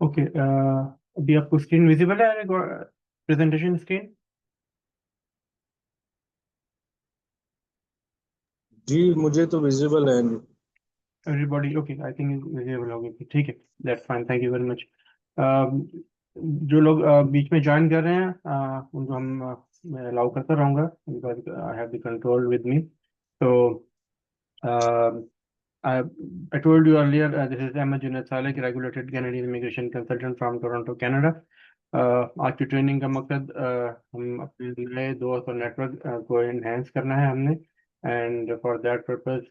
Okay, अभी आपको screen visible है, प्रेजेंटेशन स्क्रीन? जी, मुझे तो विजिबल है। Everybody okay, I think visible होगी, ठीक है, that's fine, thank you very much. जो लोग बीच में ज्वाइन कर रहे हैं, उनको हम मैं अलाउ करता रहूँगा, because I have the control with me. तो I, I told you earlier, this is Ahmed Junaid Saleh, regulated Canadian immigration consultant from Toronto, Canada. आज की ट्रेनिंग का मकसद हम अपने नए दोस्त और नेटवर्क को एनहेंस करना है हमने, and for that purpose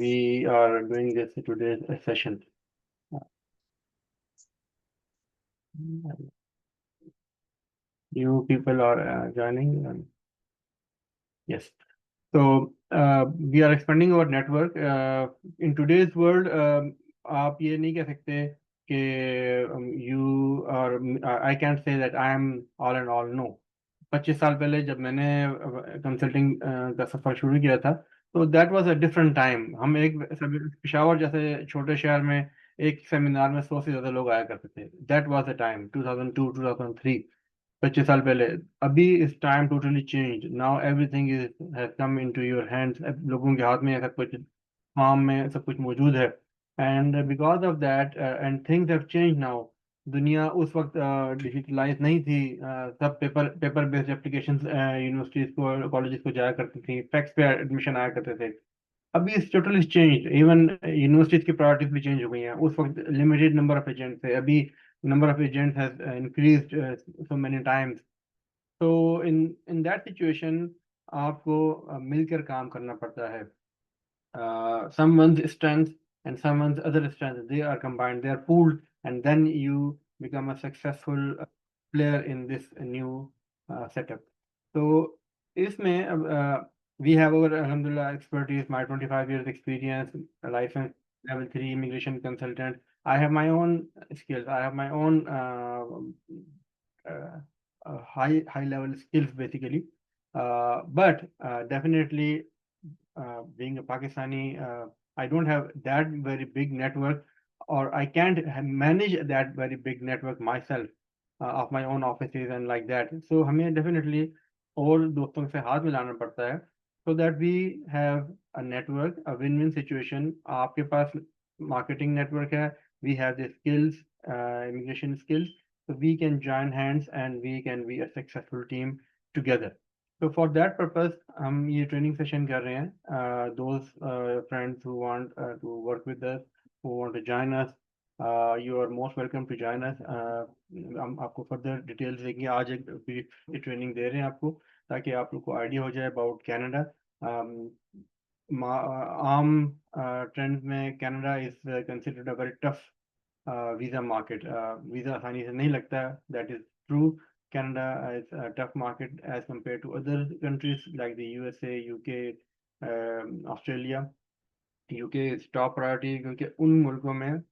we are doing this today session. You people are joining. Yes. So we are expanding our network. In today's world, आप ये नहीं कह सकते कि you are, I can't say that I am all and all. No. 25 साल पहले जब मैंने कंसल्टिंग का सफर शुरू किया था, तो that was a different time. हम एक पेशावर जैसे छोटे शहर में एक सेमिनार में 100 से ज्यादा लोग आया करते थे। दैट वाज द टाइम 2002 2003, 25 साल पहले। अभी इस time totally change, now everything is has come into your hands. लोगों के हाथ में सब कुछ, फार्म में सब कुछ मौजूद है, and because of that and things have change now. दुनिया उस वक्त डिजिटलाइज नहीं थी, सब पेपर बेस्ड एप्लीकेशंस यूनिवर्सिटीज को, कॉलेजेस को जाया करती थी, फैक्स पे एडमिशन आया करते थे। अभी इस टोटली चेंज, इवन यूनिवर्सिटीज की प्रायोरिटीज भी चेंज हो गई हैं। उस वक्त लिमिटेड नंबर ऑफ एजेंट्स थे, अभी number of agents has increased so many times. तो इन दैट सिचुएशन आपको मिलकर काम करना पड़ता है। Someone's strengths and someone's other strengths, they are combined, they are pooled, and then you become a successful player in this new setup. So इसमें अब we have our alhamdulillah expertise, my 25 years experience, a license level 3 immigration consultant. I have my own skills, I have my own high level skills basically, but definitely being a Pakistani, I don't have that very big network, or I can't manage that very big network myself, of my own offices and like that. So हमें definitely और दोस्तों से हाथ मिलाना पड़ता है, so that we have a network, a win-win situation. आपके पास marketing network है, we have the skills, immigration skills, so we can join hands and we can be a successful team together. So for that purpose हम ये training session कर रहे हैं। Those friends who want to work with us, who want to join us, you are most welcome to join us. हम आपको further details देंगे। आज एक ये training दे रहे हैं आपको, ताकि आप लोग को idea हो जाए about Canada. आम ट्रेंड में Canada is considered a very tough visa market. Visa आसानी से नहीं लगता, that is true. Canada is a tough market as compared to other countries like the USA, UK, Australia. UK is top priority क्योंकि उन मुल्कों में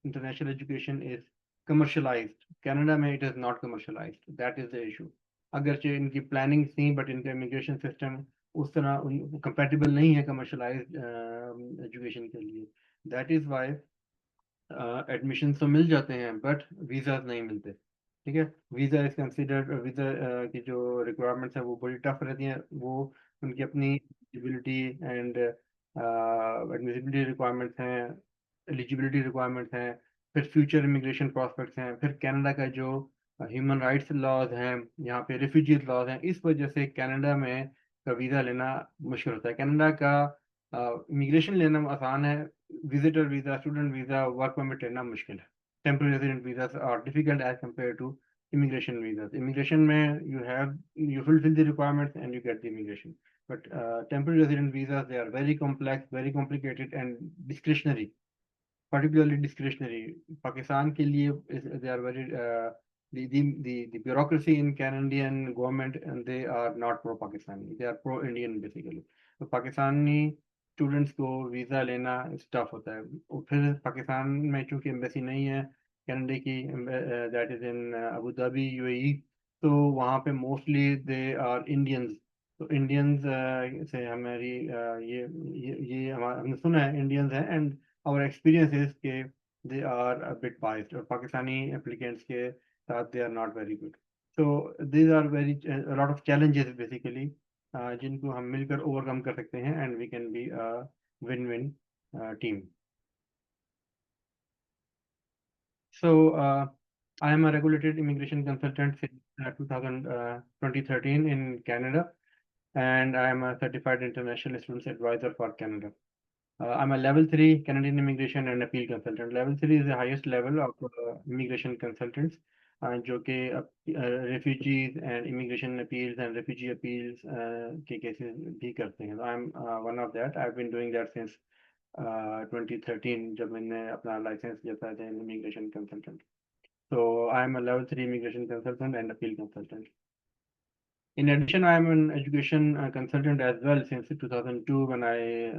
international education is commercialized. Canada में it is not commercialized. That is the issue. अगरचे इनकी planning थी, but इनका immigration system उस तरह कंपेटिबल नहीं है कमर्शलाइज्ड एजुकेशन के लिए। दैट इज वाई एडमिशन तो मिल जाते हैं बट वीज़ा नहीं मिलते। ठीक है, वीज़ा इज कंसिडर्ड, वीज़ा की जो रिक्वायरमेंट्स हैं वो बड़ी टफ रहती हैं। वो उनकी अपनी एलिजिबिलिटी एंड एडमिसिबिलिटी रिक्वायरमेंट्स हैं, एलिजिबिलिटी रिक्वायरमेंट्स हैं, फिर फ्यूचर इमिग्रेशन प्रॉस्पेक्ट्स हैं, फिर कनाडा का जो ह्यूमन राइट्स लॉज हैं, यहाँ पे रिफ्यूजीज लॉज हैं। इस वजह से कनाडा में का वीज़ा लेना मुश्किल होता है। कनाडा का इमिग्रेशन लेना आसान है, visitor visa, student visa, work permit लेना मुश्किल है। Temporary resident visa are difficult as compare to immigration visa. Immigration में you fulfill the requirements and you get the immigration, but temporary resident visas, they are very complex, very complicated and discretionary, particularly discretionary. Pakistan के लिए they are very the bureaucracy in Canadian government, and they are not pro Pakistani, they are pro Indian basically. तो Pakistani students को visa लेना tough होता है। और फिर पाकिस्तान में चूंकि एम्बेसी नहीं है कनाडा की, that is in Abu Dhabi UAE, तो वहाँ पे मोस्टली दे आर इंडियंस। तो इंडियंस से हमारी ये हमारा हमने सुना है इंडियंस हैं, एंड our experience is कि they are a bit biased, और पाकिस्तानी applicants के साथ they are not very good. So these are a lot of challenges basically, जिनको हम मिलकर overcome कर सकते हैं, and we can be a win-win team. So I am a regulated immigration consultant since 2013 in Canada, and I am a certified international students advisor for Canada. I'm a level 3 Canadian immigration and appeal consultant. Level 3 is the highest level of immigration consultants, जो कि refugees and immigration appeals and refugee appeals के cases भी करते हैं. So I'm one of that. I've been doing that since 2013 जब मैंने अपना license लिया था as an immigration consultant. So I'm a level 3 immigration consultant and appeal consultant. In addition, I am an education consultant as well since 2002 when I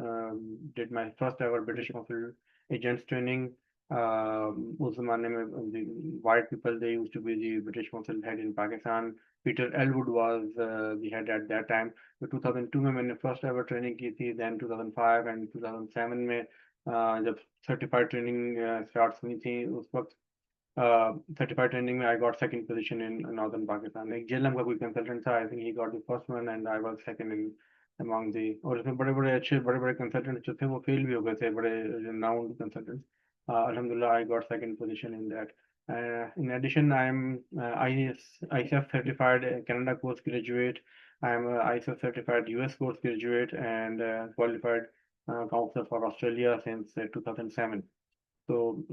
did my first ever British Council agents training. उस ज़माने में the white people, they used to be the British Council head in Pakistan. Peter Elwood was the head at that time. So 2002 में मैंने first ever training की थी. Then 2005 and 2007 में जब certified training starts हुई थी, उस वक्त certified training में I got second position in northern Pakistan. एक JLM का कोई consultant था, I think he got the first one and I was second in among the, और इसमें बड़े-बड़े अच्छे बड़े-बड़े consultants जो थे वो fail भी हो गए थे, बड़े renowned consultants. Alhamdulillah, I got second position in that. In addition, I am ISF certified Canada course graduate. I am ISF certified US course graduate and qualified counselor for Australia since 2007. So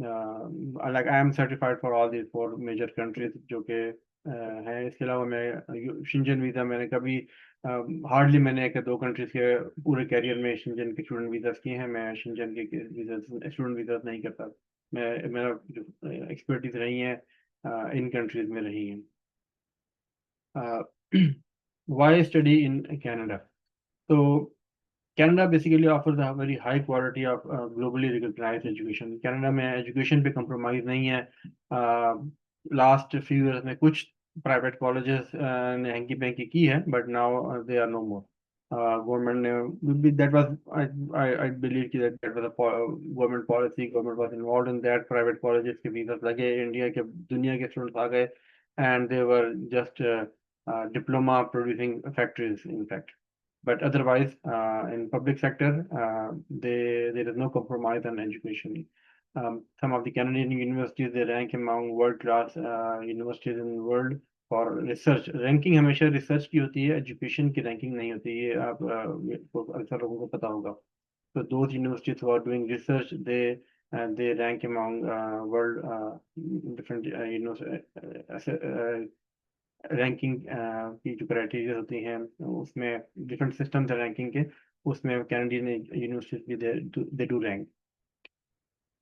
like I am certified for all these 4 major countries जो कि हैं. इसके अलावा मैं Shinjan visa मैंने कभी hardly मैंने 1-2 countries के पूरे कैरियर में शिंजन के स्टूडेंट वीज़ास किए हैं. मैं शिंजन के स्टूडेंट वीज़ास नहीं करता. मेरा जो एक्सपर्टीज रही है इन कंट्रीज में रही है. Why study in Canada? So Canada basically offers a very high quality of globally recognized education. Canada में education पे compromise नहीं है. Last few years में कुछ private colleges ने हैंकी पैंकी की है, but now they are no more. Government ने that was I believe that was a government policy. Government was involved in that. Private colleges के visas लगे, India के दुनिया के students आ गए, and they were just diploma producing factories in fact. But otherwise, in public sector, there is no compromise on education. Some of the Canadian universities, they rank among world-class universities in the world for research. Ranking हमेशा research की होती है, education की ranking नहीं होती है. आप अक्सर लोगों को पता होगा. So those universities who are doing research, they rank among world different ranking की जो क्राइटेरिया होती हैं उसमें डिफरेंट सिस्टम्स है रैंकिंग के. उसमें कैनेडियन यूनिवर्सिटीज भी they do rank.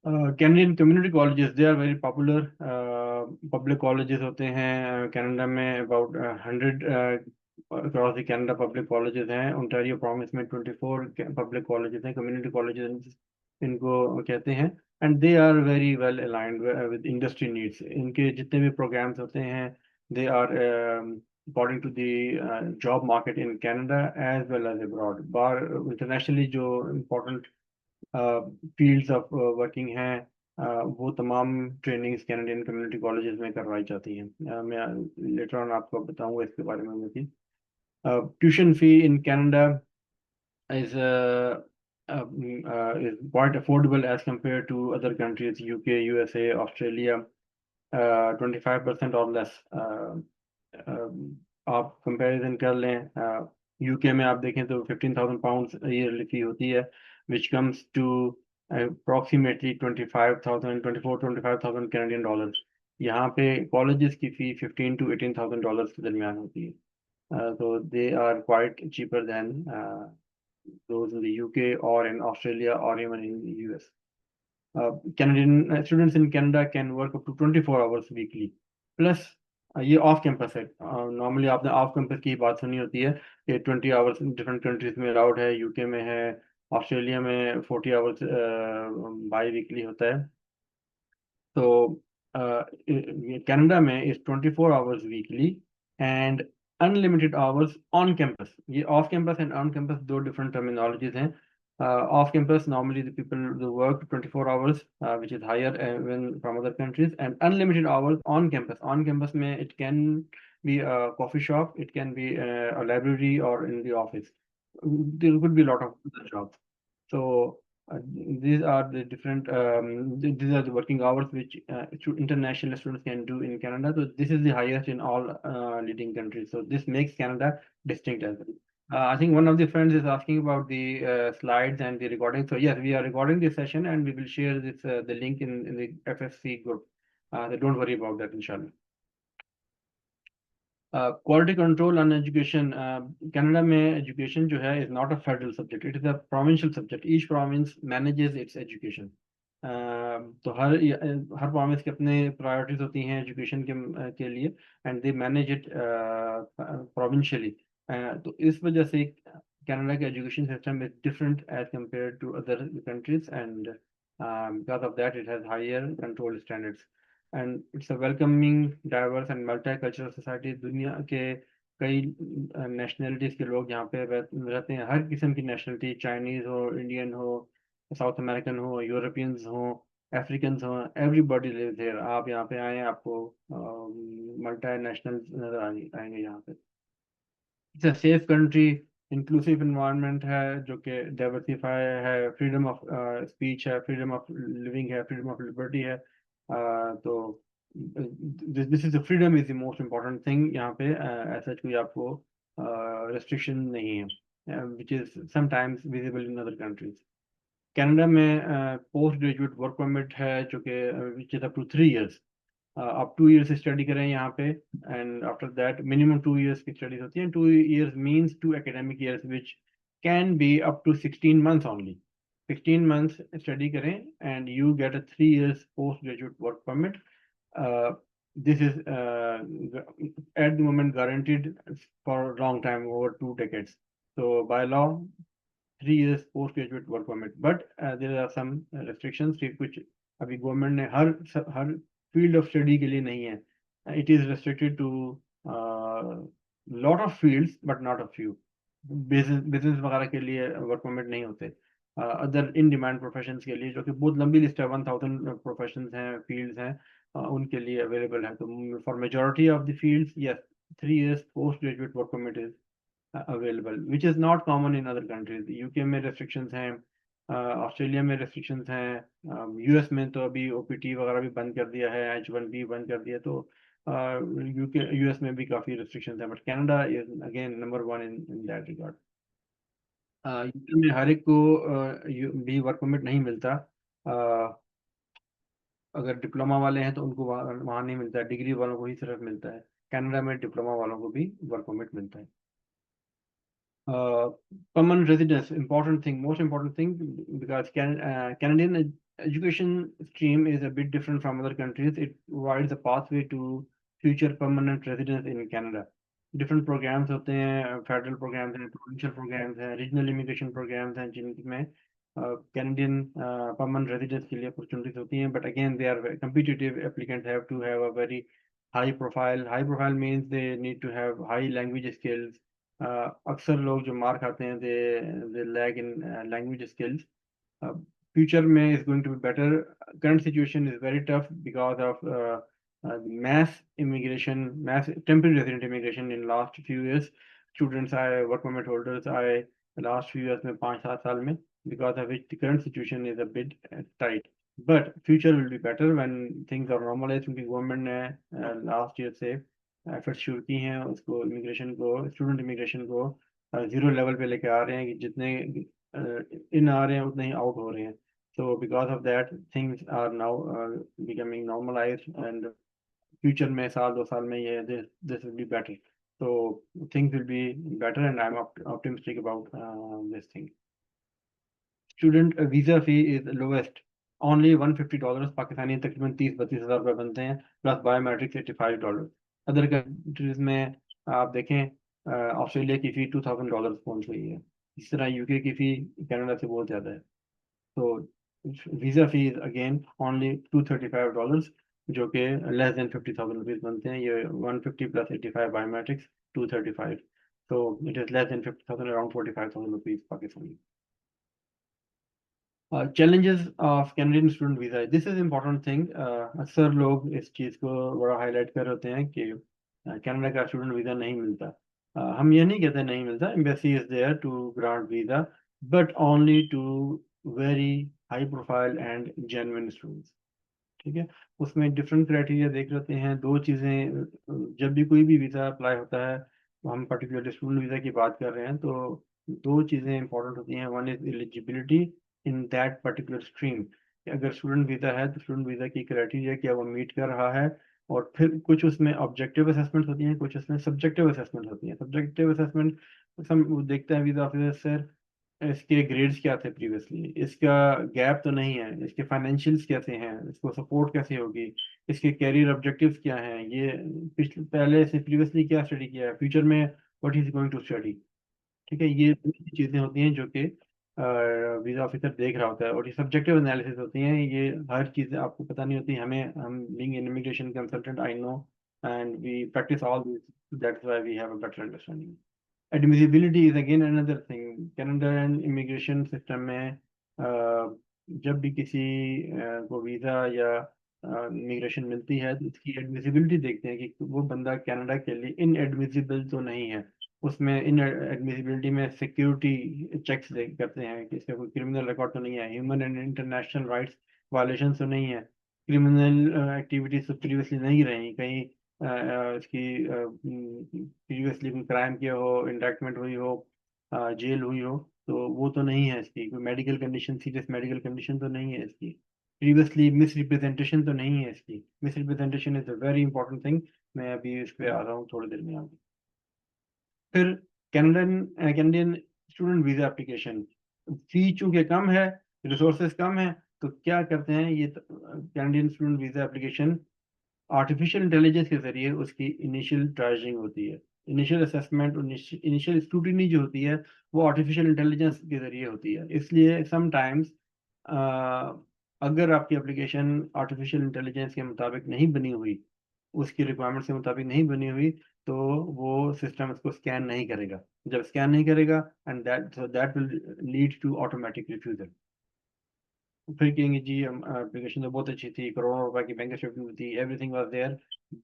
Canadian community colleges, they are very popular. Public colleges होते हैं कनाडा में about 100 across the Canada public colleges हैं. ओंटारियो प्रोविंस में 24 पब्लिक कॉलेजेस हैं, कम्युनिटी कॉलेजेस इनको कहते हैं. And they are very well aligned with industry needs. इनके जितने भी प्रोग्राम्स होते हैं, they are according to the job market in Canada as well as abroad. बाहर internationally जो important fields of working हैं, वो तमाम trainings Canadian community colleges में करवाई जाती हैं. मैं later on आपको बताऊंगा इसके बारे में मज़ीद. Tuition fee in Canada is quite affordable as compared to other countries, UK, USA, Australia. 25% or less. आप कंपैरिजन कर लें, यूके में आप देखें तो 15,000 पाउंड्स ईयरली फी होती है, which comes to approximately 25,000 Canadian dollars. यहाँ पे कॉलेजेस की फी 15 to 18,000 डॉलर्स के दरमियान होती है. So they are quite cheaper than those in the UK or in Australia or even in the US. Canadian students in Canada can work up to 24 hours weekly. Plus ये off campus है. Normally आपने off campus की बात सुनी होती है कि 20 hours different countries में अलाउड है. यूके में है, ऑस्ट्रेलिया में 40 आवर्स बाई वीकली होता है. तो कनाडा में is 24 hours weekly and unlimited hours on campus. ये off campus and on campus दो डिफरेंट टर्मिनोलॉजीज हैं. Off campus, normally the people do work 24 hours, which is higher when from other countries, and unlimited hours on campus. On campus, it can be a coffee shop, it can be a library, or in the office. There could be a lot of other jobs. So these are the different. These are the working hours which international students can do in Canada. So this is the highest in all leading countries. So this makes Canada distinct as well. I think one of the friends is asking about the slides and the recording. So yes, we are recording this session and we will share this the link in the FFC group. So don't worry about that, inshallah. Quality control on education. Canada में education जो है is not a federal subject. It is a provincial subject. Each province manages its education. तो हर province के अपने priorities होती हैं education के लिए, and they manage it provincially. तो इस वजह से Canada का education system is different as compared to other countries, and because of that it has higher control standards. And it's a welcoming, diverse and multicultural society. दुनिया के कई nationalities के लोग यहाँ पे रहते हैं. हर किस्म की nationality, Chinese हो, Indian हो, South American हो, Europeans हो, Africans हो, everybody lives here. आप यहाँ पे आए, आपको multinational नजर आएंगे यहाँ पे. It's a safe country, inclusive environment है जो कि diversify है, freedom of speech है, freedom of living है, freedom of liberty है. तो this is the freedom is the most important thing यहाँ पे. ऐसा कोई आपको restriction नहीं है, which is sometimes visible in other countries. Canada में पोस्ट ग्रेजुएट वर्क परमिट है जो कि which is up to 3 years. आप 2 years स्टडी करें यहाँ पे, and after that minimum 2 years की स्टडीज होती हैं. 2 years means 2 academic years which can be up to 16 months only. 16 months study करें and you get a 3 years post graduate work permit. This is at the moment guaranteed for a long time, over 2 decades. So by law 3 years post graduate work permit, but there are some restrictions which अभी government ने हर field of study के लिए नहीं है. It is restricted to lot of fields but not a few. Business वगैरह के लिए वर्क परमिट नहीं होते. अदर इन डिमांड प्रोफेशंस के लिए, जो कि बहुत लंबी लिस्ट है, 1000 प्रोफेशंस हैं, फील्ड्स हैं, उनके लिए अवेलेबल है. तो for majority of the fields, yes, 3 years post graduate work permit is available, which is not common in other countries. UK में restrictions हैं, ऑस्ट्रेलिया में restrictions हैं, US में तो अभी OPT वगैरह भी बंद कर दिया है, H1B बंद कर दिया. तो US में भी काफी restrictions हैं, but Canada is again number 1 in that regard. UK में हर एक को भी वर्क परमिट नहीं मिलता. अगर डिप्लोमा वाले हैं तो उनको वहाँ नहीं मिलता है, डिग्री वालों को ही सिर्फ मिलता है. कनाडा में डिप्लोमा वालों को भी वर्क परमिट मिलता है. Permanent residence, important thing, most important thing, because Canadian education stream is a bit different from other countries. It provides a pathway to future permanent residence in Canada. Different programs होते हैं, federal programs हैं, provincial programs हैं, regional immigration programs हैं, जिनमें Canadian permanent residence के लिए opportunities होती हैं. But again, they are very competitive. Applicants have to have a very high profile. High profile means they need to have high language skills. अक्सर लोग जो mark आते हैं they lag in language skills. Future में is going to be better. Current situation is very tough because of mass immigration, mass temporary resident immigration in last few years. Students आए, work permit holders आए last few years में, 5-7 साल में, because of which the current situation is a bit tight. But future will be better when things are normalized, क्योंकि government ने last year से efforts शुरू की हैं, उसको इमिग्रेशन को, स्टूडेंट इमिग्रेशन को 0 लेवल पे लेके आ रहे हैं, कि जितने इन आ रहे हैं उतने ही आउट हो रहे हैं. So because of that things are now becoming normalised, and future में 1-2 साल में ये this will be better. So things will be better and I am optimistic about this thing. Student visa fee is lowest, only $150. Pakistani तकरीबन 30-32 हज़ार रुपये बनते हैं, plus biometrics $85. Other countries में आप देखें, ऑस्ट्रेलिया की फी $2000 पहुंच गई है. इस तरह यूके की फी कनाडा से बहुत ज़्यादा है. तो वीज़ा फी अगेन ओनली $235, जो कि लेस देन 50,000 रुपीज़ बनते हैं. ये 150 प्लस 85 बायोमेट्रिक्स 235, तो it is less than 50,000, around 45,000 rupees Pakistani. challenges of Canadian student visa, this is important thing. अक्सर लोग इस चीज को बड़ा हाईलाइट कर होते हैं कि कनाडा का स्टूडेंट वीजा नहीं मिलता. हम ये नहीं कहते नहीं मिलता. Embassy is there to grant visa, but only to very high profile and genuine students. ठीक है, उसमें डिफरेंट क्राइटेरिया देख लेते हैं. दो चीजें, जब भी कोई भी वीजा अप्लाई होता है, तो हम पर्टिकुलरली स्टूडेंट वीजा की बात कर रहे हैं, तो दो चीजें इंपॉर्टेंट होती हैं. One is eligibility in that particular stream. अगर स्टूडेंट वीजा है तो स्टूडेंट वीजा की क्राइटेरिया क्या वो मीट कर रहा है. और फिर कुछ उसमें ऑब्जेक्टिव असेसमेंट होती हैं, कुछ उसमें सब्जेक्टिव असेसमेंट होती हैं. सब्जेक्टिव असेसमेंट हम देखते हैं वीजा ऑफिसर सर, इसके ग्रेड्स क्या थे प्रीवियसली, इसका गैप तो नहीं है, इसके फाइनेंशियल्स कैसे हैं, इसको सपोर्ट कैसे होगी, इसके कैरियर ऑब्जेक्टिव्स क्या हैं, ये पिछले पहले से प्रीवियसली क्या स्टडी किया है, फ्यूचर में what is going to study. ठीक है, ये चीज़ें होती हैं जो कि वीज़ा ऑफिसर देख रहा होता है. और ये सब्जेक्टिव एनालिसिस होती हैं. ये हर चीज़ आपको पता नहीं होती. हम being an immigration consultant, I know and we practise all this, that's why we have a better understanding. Admissibility is again another thing. Canadian immigration system में जब भी किसी को वीज़ा या इमिग्रेशन मिलती है, तो इसकी एडमिसिबिलिटी देखते हैं कि वो बंदा कनाडा के लिए इनएडमिसिबल तो नहीं है. उसमें इन एडमिसिबिलिटी में सिक्योरिटी चेक्स करते हैं कि इसका कोई क्रिमिनल रिकॉर्ड तो नहीं है, human and international rights violation तो नहीं है, क्रिमिनल एक्टिविटीज तो प्रीवियसली नहीं रही कहीं, इसकी प्रीवियसली कोई क्राइम किया हो, इंडक्टमेंट हुई हो, जेल हुई हो, तो वो तो नहीं है. इसकी कोई medical condition, serious medical condition तो नहीं है. इसकी प्रीवियसली मिस रिप्रेजेंटेशन तो नहीं है. इसकी miss representation is a very important thing. मैं अभी इस पे आ रहा हूँ थोड़ी देर में आगे. फिर कैनेडियन स्टूडेंट वीजा एप्लीकेशन, फी चूंकि कम है, रिसोर्सेज कम है, तो क्या करते हैं ये Canadian student visa application artificial intelligence के जरिए उसकी इनिशियल ट्राइजिंग होती है. इनिशियल असेसमेंट और इनिशियल स्क्रूटिनी जो होती है वो आर्टिफिशियल इंटेलिजेंस के जरिए होती है. इसलिए समटाइम्स अगर आपकी एप्लीकेशन आर्टिफिशियल इंटेलिजेंस के मुताबिक नहीं बनी हुई, उसकी रिक्वायरमेंट के मुताबिक नहीं बनी हुई, तो वो सिस्टम उसको स्कैन नहीं करेगा. जब स्कैन नहीं करेगा, and that will lead to automatic refusal. फिर कहेंगे जी हम एप्लीकेशन तो बहुत अच्छी थी, करोड़ों रुपए की बैंक स्टेटमेंट थी, everything was there,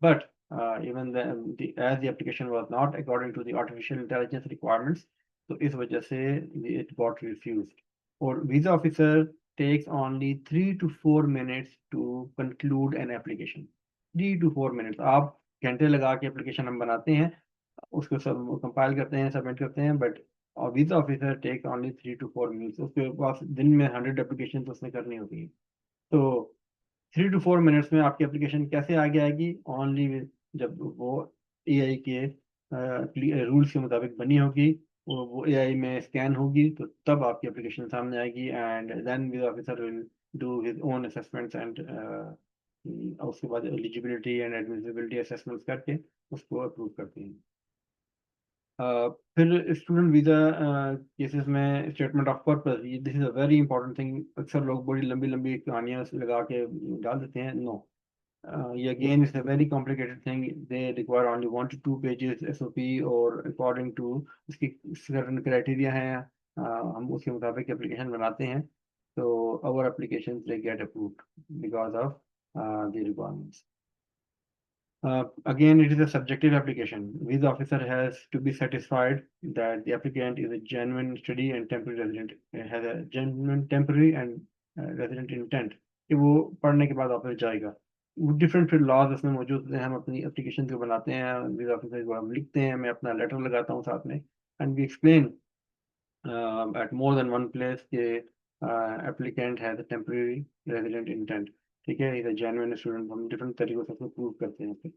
but even as the application was not according to the artificial intelligence requirements, तो इस वजह से इट गॉट रिफ्यूज्ड. और visa officer takes only 3 to 4 minutes to conclude an application. 3 to 4 minutes. आप घंटे लगा के application हम बनाते हैं, उसको सब कंपाइल करते हैं, सबमिट करते हैं, बट और visa officer take only 3 to 4 minutes. उसके पास दिन में 100 एप्लीकेशन उसने करनी होती है. तो 3 to 4 मिनट्स में आपकी एप्लीकेशन कैसे आगे आएगी? ओनली जब वो एआई के रूल्स के मुताबिक बनी होगी, वो एआई में स्कैन होगी, तो तब आपकी एप्लीकेशन सामने आएगी. And then visa officer will do his own assessments and उसके बाद एलिजिबिलिटी एंड एडमिसिबिलिटी असेसमेंट्स करके उसको अप्रूव करते हैं. फिर स्टूडेंट वीज़ा केसेस में statement of purpose, this is a very important thing. अक्सर लोग बड़ी लंबी लंबी कहानियाँ लगा के डाल देते हैं. नो, ये again is a very complicated thing. They require only 1 to 2 pages SOP, और अकॉर्डिंग टू उसकी सर्टन क्राइटेरिया हैं, हम उसके मुताबिक एप्लीकेशन बनाते हैं. तो our application they get approved because of the requirements. Again, it is a subjective application. Visa officer has to be satisfied that the applicant is a genuine study and temporary resident, has a genuine temporary and resident intent, कि वो पढ़ने के बाद वापस जाएगा. Different फिर laws उसमें मौजूद हैं. हम अपनी एप्लीकेशन को बनाते हैं, वीजा ऑफिसर को हम लिखते हैं, मैं अपना लेटर लगाता हूँ साथ में, and we explain at more than one place के applicant has a temporary resident intent. ठीक है, इज अ जेन्युइन स्टूडेंट. हम डिफरेंट तरीकों से उसको प्रूव करते हैं.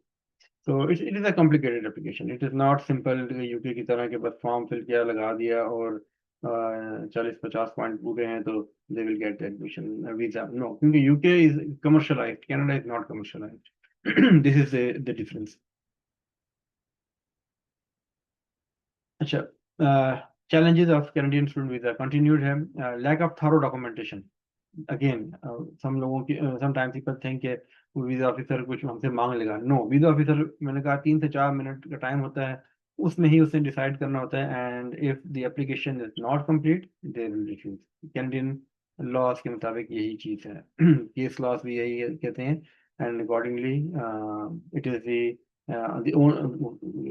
So it is a complicated application. It is not simple UK की तरह के बस फॉर्म फिल किया, लगा दिया, और 40-50 पॉइंट पूरे हैं तो they will get the admission visa. No, क्योंकि UK is commercialized, Canada is not commercialized. This is the difference. अच्छा, challenges of Canadian student visa continued है. Lack of thorough documentation. Again, some लोगों की sometimes people think कि visa officer कुछ हमसे मांग लेगा. नो, वीजा ऑफिसर, मैंने कहा 3 से 4 मिनट का टाइम होता है, उसमें ही उसने डिसाइड करना होता है. And if the application is not complete, they will refuse. Canadian laws के मुताबिक यही चीज़ है। केस लॉस भी यही कहते हैं, and accordingly it is the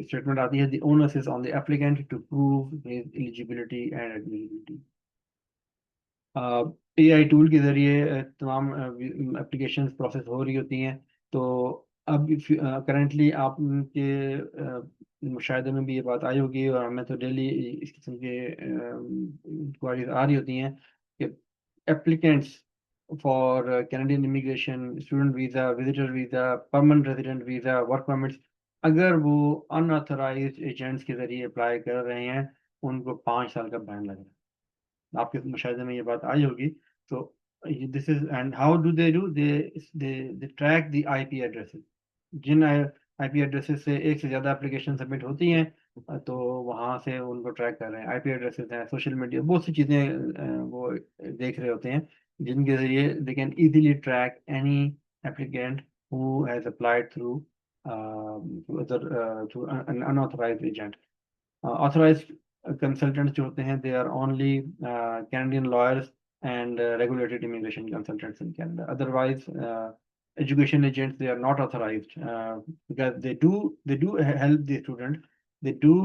statement आती है, the onus is on the applicant to prove his eligibility and admissibility. AI tool के ज़रिए तमाम एप्लीकेशंस प्रोसेस हो रही होती हैं। तो अब करंटली आपके मुशाहिदे में भी ये बात आई होगी, और हमें तो डेली इस किस्म के इंक्वायरीज आ रही होती हैं कि applicants for Canadian immigration, student visa, visitor visa, permanent resident visa, work permits, अगर वो अनऑथराइज्ड एजेंट्स के ज़रिए अप्लाई कर रहे हैं, उनको 5 साल का बैन लगेगा। आपके मुशाहिदे में ये बात आई होगी। तो this is, and how do they track the IP addresses. जिन आईपी एड्रेसेस से एक से ज़्यादा एप्लीकेशन सबमिट होती हैं, तो वहाँ से उनको ट्रैक कर रहे हैं। आईपी एड्रेसेस हैं, सोशल मीडिया, बहुत सी चीज़ें वो देख रहे होते हैं, जिनके ज़रिए they can easily track any applicant who has applied through through an unauthorised agent. authorized consultants जो होते हैं, they are only Canadian lawyers and regulated immigration consultants in Canada. Otherwise, education agents, they are not authorized, because they do help the student. They do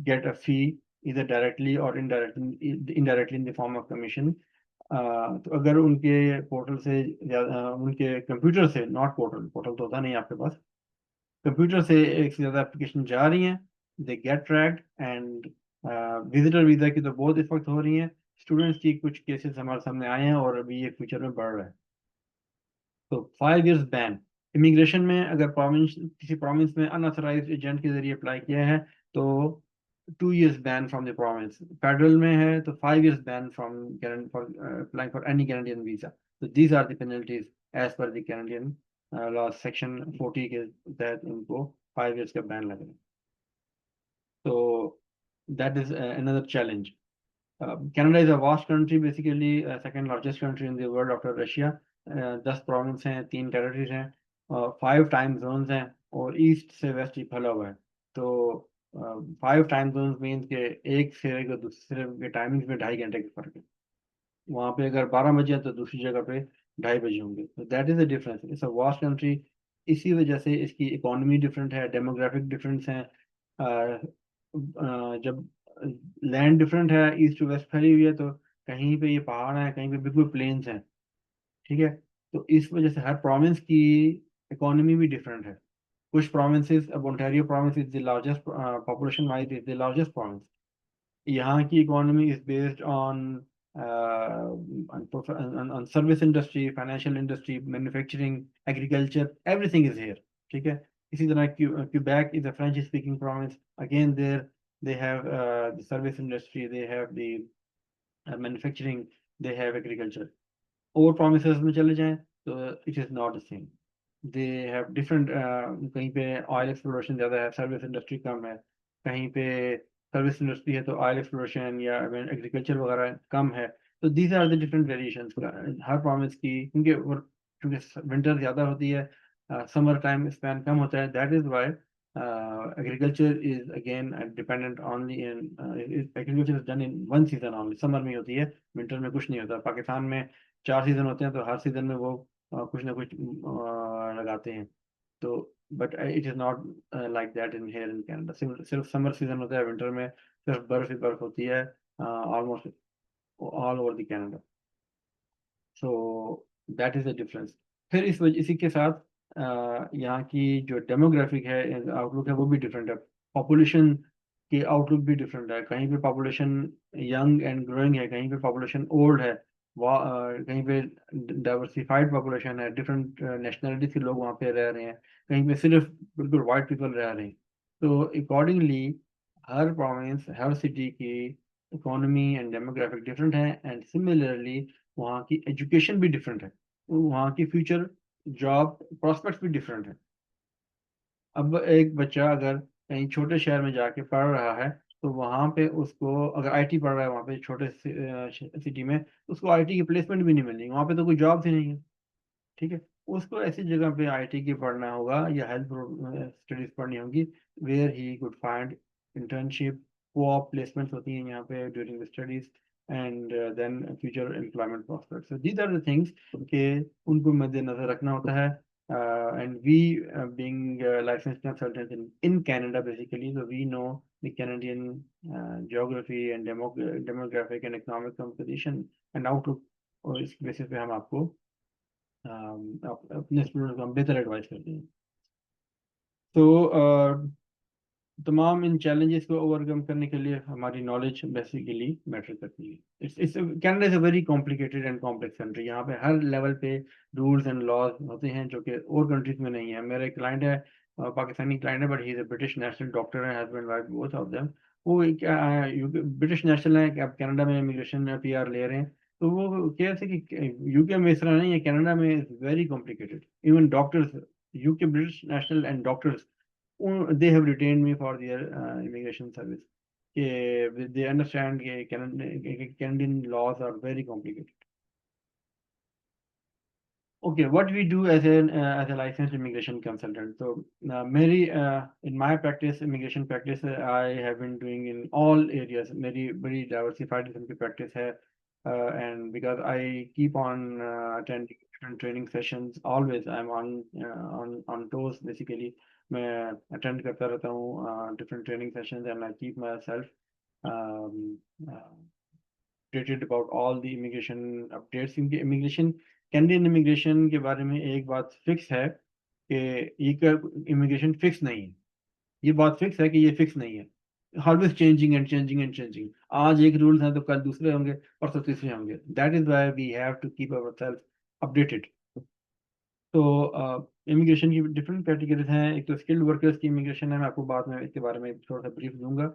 get a fee either directly or indirectly in the form of commission. तो अगर उनके portal से उनके computer से, not portal, portal तो होता नहीं आपके पास, कंप्यूटर से एक से ज़्यादा एप्लीकेशन जा रही हैं, they get tracked. And visitor visa की तो बहुत इस वक्त हो रही हैं, स्टूडेंट्स की कुछ केसेस हमारे सामने आए हैं, और अभी ये फ्यूचर में बढ़ रहा है। तो 5 years बैन इमिग्रेशन में, अगर प्रोविंस, किसी प्रोविंस में अनऑथराइज्ड एजेंट के जरिए अप्लाई किया है, तो 2 years ban from the province. Federal में है तो 5 years ban from for applying for any Canadian visa. तो these are the penalties as per the Canadian law section 40 के तहत इनको 5 years का बैन लग रहा है। तो that is another challenge. Canada is a vast country, basically second largest country in the world after Russia. 10 province हैं, 3 territories हैं, 5 time zones हैं, और ईस्ट से वेस्ट ही फैला हुआ है। तो 5 टाइम जोन्स मीन्स के एक सिरे को दूसरे सिरे के टाइमिंग्स में 2.5 घंटे का फर्क है। वहाँ पे अगर 12 बजे हैं तो दूसरी जगह पे 2:30 बजे होंगे। तो that is the difference. It's a vast country. इसी वजह से इसकी इकोनॉमी डिफरेंट है, डेमोग्राफिक डिफरेंस है। जब लैंड डिफरेंट है, ईस्ट टू वेस्ट फैली हुई है, तो कहीं पे ये पहाड़ है, कहीं पे बिल्कुल प्लेन्स हैं, ठीक है। तो इस वजह से हर प्रोविंस की इकोनॉमी भी डिफरेंट है। कुछ प्रोविंसेस, अब Ontario province is the largest, population wise is the largest province. यहाँ की economy is based on service industry, financial industry, manufacturing, agriculture, everything is here, ठीक है। इसी तरह Quebec is a French speaking province, again there they have the service industry, they have the manufacturing, they have agriculture. और provinces में चले जाएं तो it is not the same. They have different, कहीं पे ऑयल एक्सप्लोरेशन ज़्यादा है, service industry कम है। कहीं पे सर्विस इंडस्ट्री है तो ऑयल एक्सप्लोरेशन या एग्रीकल्चर वगैरह कम है। तो these are the different variations हर प्रोविंस की, क्योंकि विंटर ज़्यादा होती है, समर टाइम स्पैन कम होता है। That is why agriculture is again dependent only in, agriculture is done in one season only, summer में होती है, विंटर में कुछ नहीं होता। पाकिस्तान में 4 सीजन होते हैं, तो हर सीजन में वो कुछ ना कुछ लगाते हैं। तो but it is not like that in here in Canada. सिर्फ समर सीजन होता है, विंटर में सिर्फ बर्फ ही बर्फ होती है almost all over the Canada. So that is the difference. फिर इसी के साथ यहाँ की जो डेमोग्राफिक है, आउटलुक है, वो भी डिफरेंट है। पॉपुलेशन की आउटलुक भी डिफरेंट है। कहीं पे पॉपुलेशन यंग एंड ग्रोइंग है, कहीं पे पॉपुलेशन ओल्ड है, कहीं पे डाइवर्सिफाइड पॉपुलेशन है, डिफरेंट नेशनलिटीज के लोग वहाँ पे रह रहे हैं, कहीं पे सिर्फ बिल्कुल वाइट पीपल रह रहे हैं। तो अकॉर्डिंगली हर प्रोविंस, हर सिटी की इकोनॉमी एंड डेमोग्राफिक डिफरेंट है, एंड सिमिलरली वहाँ की एजुकेशन भी डिफरेंट है, वहाँ की फ्यूचर जॉब प्रोस्पेक्ट्स भी डिफरेंट है। अब एक बच्चा अगर कहीं छोटे शहर में जाके पढ़ रहा है, तो वहाँ पे उसको, अगर आईटी पढ़ रहा है वहाँ पे छोटे सिटी में, तो उसको आईटी की प्लेसमेंट भी नहीं मिलेगी, वहाँ पे तो कोई जॉब ही नहीं है, ठीक है। उसको ऐसी जगह पे आईटी की पढ़ना होगा या हेल्थ स्टडीज पढ़नी होगी, where he could find internship, co-op placements होती हैं यहाँ पे during the studies. and then future employment prospects. So these are the things के उनको मद्देनजर रखना होता है. And we being licensed consultants in Canada basically, so we know the Canadian geography and demographic and economic composition and outlook, और इस basis पे हम आपको अपने स्टूडेंट्स को हम बेहतर एडवाइस करते हैं. तो तमाम इन चैलेंजेस को ओवरकम करने के लिए हमारी नॉलेज बेसिकली मैटर करती है. It's Canada is a very complicated and complex country. यहाँ पे हर लेवल पे रूल्स एंड लॉज होते हैं जो कि और कंट्रीज में नहीं है. मेरा एक क्लाइंट है, पाकिस्तानी क्लाइंट है, but he is a British national doctor है, husband wife both of them. वो ब्रिटिश नेशनल है, अब कनाडा में इमिग्रेशन PR ले रहे हैं. तो वो कह रहे थे कि यूके में इस तरह नहीं है, कनाडा में is very complicated. Even doctors, UK British national and doctors, they have retained me for their immigration service. They understand Canadian laws are very complicated. Okay, what we do as a licensed immigration consultant. So, in my practice, immigration practice, I have been doing in all areas. Very diversified practice hai, and because I keep on attending different training sessions, always I'm on toes basically. मैं attend करता रहता हूँ different training sessions, and I keep myself updated about all the immigration updates. क्योंकि immigration, Canadian immigration के बारे में एक बात फिक्स है कि ये इमिग्रेशन फिक्स नहीं है. ये बात फिक्स है कि ये फिक्स नहीं है. Always changing and changing and changing. आज एक रूल्स हैं तो कल दूसरे होंगे, परसों तीसरे होंगे. That is why we have to keep ourselves updated. तो इमिग्रेशन की डिफरेंट कैटेगरीज हैं. एक तो स्किल्ड वर्कर्स की इमिग्रेशन है, मैं आपको बाद में इसके बारे में थोड़ा सा ब्रीफ दूंगा.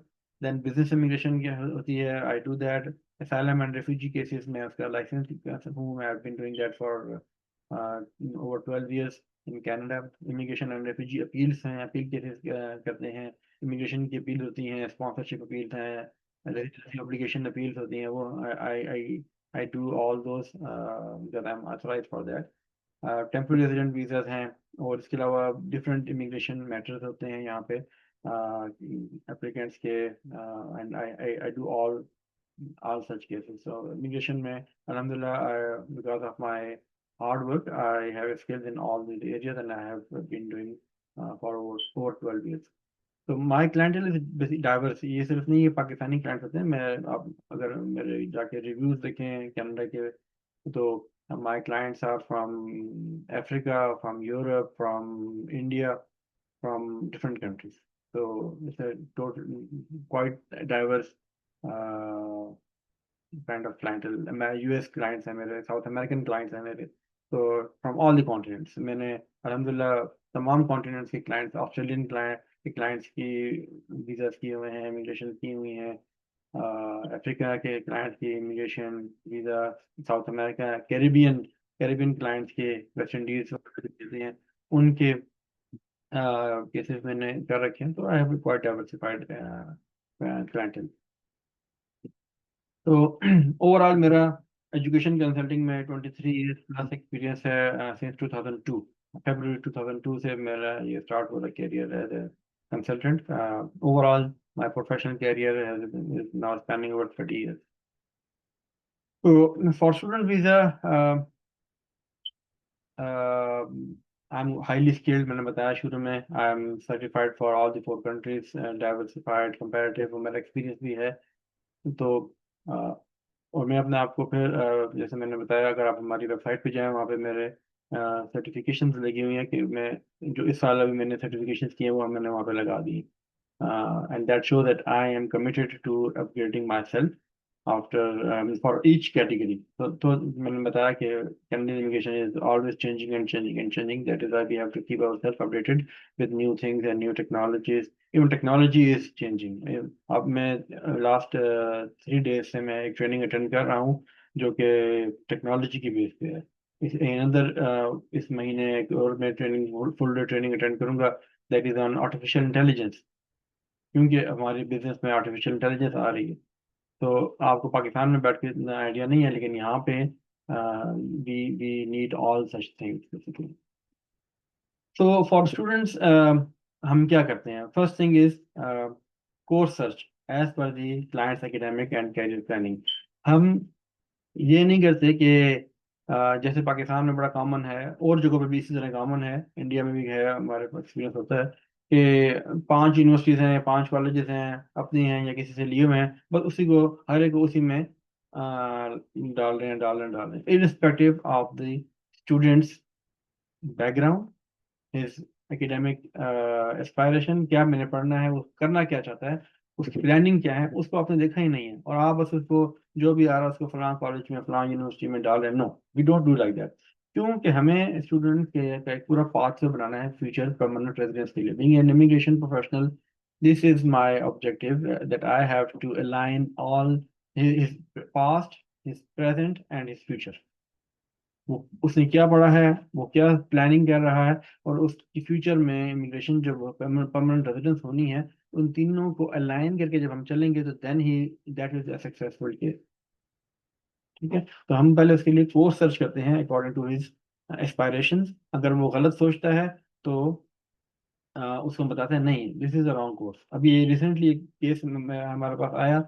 देन बिजनेस इमिग्रेशन की होती है, I do that. asylum and refugee cases में उसका लाइसेंस हूँ. I have been doing that for over 12 years in Canada. Immigration and refugee appeals हैं, अपील केसेस करते हैं. इमिग्रेशन की अपील होती हैं, स्पॉन्सरशिप अपील्स हैं, रेजिडेंसी ऑब्लिगेशन अपील्स होती हैं. वो I do all those because I'm authorized for that. Temporary resident visas हैं, और इसके अलावा डिफरेंट इमिग्रेशन मैटर्स होते हैं यहाँ पे एप्लीकेंट्स के. And I do all such cases. So immigration में alhamdulillah, because of my hard work, I have skills in all these areas, and I have been doing for over 12 years. So my clientele is basically diverse. ये सिर्फ नहीं, ये Pakistani clients होते हैं. मैं आप अगर मेरे जाके रिव्यूज देखें कनाडा के, तो my clients are from Africa, from Europe, from India, from different countries. So it's a total quite diverse kind of clientele. US clients हैं मेरे, South American clients हैं मेरे. So from all the continents. मैंने alhamdulillah तमाम continents के clients, Australian clients की visas किए हुए हैं, immigration की हुई हैं. अफ्रीका के क्लाइंट्स की immigration visa, South America, Caribbean clients के, वेस्ट इंडीज हैं, उनके केसेस मैंने कर रखे हैं. तो I have quite diversified clientele. तो ओवरऑल मेरा एजुकेशन कंसल्टिंग में 23 years प्लस एक्सपीरियंस है. सिंस 2002, फरवरी 2002 से मेरा ये स्टार्ट हुआ career as a consultant. Overall my professional career is now spanning over 30 years. So for student visa, I'm highly skilled. मैंने बताया शुरू में, I'm certified for all the 4 countries, diversified, comparative, मेरा experience भी है. तो और मैं अपने आप को फिर जैसे मैंने बताया, अगर आप हमारी वेबसाइट पे जाएं, वहाँ पे मेरे सर्टिफिकेशंस लगी हुई हैं कि मैं जो इस साल अभी मैंने सर्टिफिकेशंस किए हैं वो मैंने वहाँ पे लगा दी. And that shows that I am committed to upgrading myself after for each category. So मैंने बताया कि Canadian immigration is always changing and changing and changing. That is why we have to keep ourselves updated with new things and new technologies. Even technology is changing. अब मैं last 3 days से मैं एक training attend कर रहा हूँ जो कि टेक्नोलॉजी की बेस पे है. इस महीने एक और मैं training, full day training attend करूँगा, that is on artificial intelligence. क्योंकि हमारे बिजनेस में आर्टिफिशियल इंटेलिजेंस आ रही है. तो आपको पाकिस्तान में बैठ के इतना आइडिया नहीं है, लेकिन यहाँ पे we need all such things basically. So for students हम क्या करते हैं? First thing is course search as per the clients academic and career planning. हम ये नहीं करते कि जैसे पाकिस्तान में बड़ा कॉमन है, और जगहों पे भी इसी तरह कॉमन है, इंडिया में भी है, हमारे पास एक्सपीरियंस होता है कि 5 यूनिवर्सिटीज हैं, 5 कॉलेजेस हैं, अपनी हैं या किसी से लिए हुए हैं, बस उसी को हर एक को उसी में डाल रहे हैं irrespective of the students background, his academic aspiration, क्या मैंने पढ़ना है, वो करना क्या चाहता है, उसकी प्लानिंग क्या है, उसको आपने देखा ही नहीं है, और आप बस उसको जो भी आ रहा है उसको फलां कॉलेज में फलां यूनिवर्सिटी में डाल रहे हैं। No, we don't do like that. क्योंकि हमें स्टूडेंट के का एक पूरा पाथ से बनाना है फ्यूचर परमानेंट रेजिडेंस के लिए। Being an immigration professional, this is my objective, that I have to align all his past, his present and his future. वो उसने क्या पढ़ा है, वो क्या प्लानिंग कर रहा है, और उसकी फ्यूचर में इमिग्रेशन जब परमानेंट रेजिडेंस होनी है, उन तीनों को अलाइन करके जब हम चलेंगे तो देन ही that is a successful case. ठीक है, तो हम पहले उसके लिए कोर्स सर्च करते हैं अकॉर्डिंग टू हिज एस्पायरेशंस। अगर वो गलत सोचता है तो उसको हम बताते हैं नहीं, this is a wrong course. अभी रिसेंटली एक केस हमारे पास आया,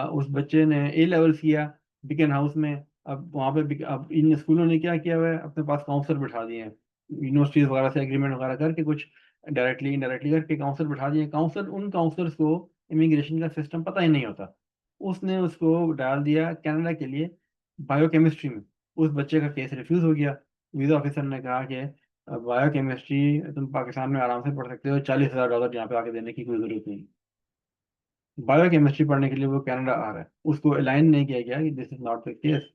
उस बच्चे ने ए लेवल्स किया बिकन हाउस में। अब वहाँ पे अब इन स्कूलों ने क्या किया हुआ है, अपने पास काउंसलर बिठा दिए हैं, यूनिवर्सिटीज वगैरह से एग्रीमेंट वगैरह करके, कुछ डायरेक्टली इनडायरेक्टली करके काउंसलर बिठा दिए। काउंसलर, उन काउंसलर्स को इमिग्रेशन का सिस्टम पता ही नहीं होता। उसने उसको डाल दिया कनाडा के लिए बायोकेमिस्ट्री में। उस बच्चे का केस रिफ्यूज हो गया। वीजा ऑफिसर ने कहा कि बायोकेमिस्ट्री तुम पाकिस्तान में आराम से पढ़ सकते हो, $40,000 यहाँ पे आके देने की कोई जरूरत नहीं। बायोकेमिस्ट्री पढ़ने के लिए वो कनाडा आ रहा है, उसको अलाइन नहीं किया गया कि this is not the case.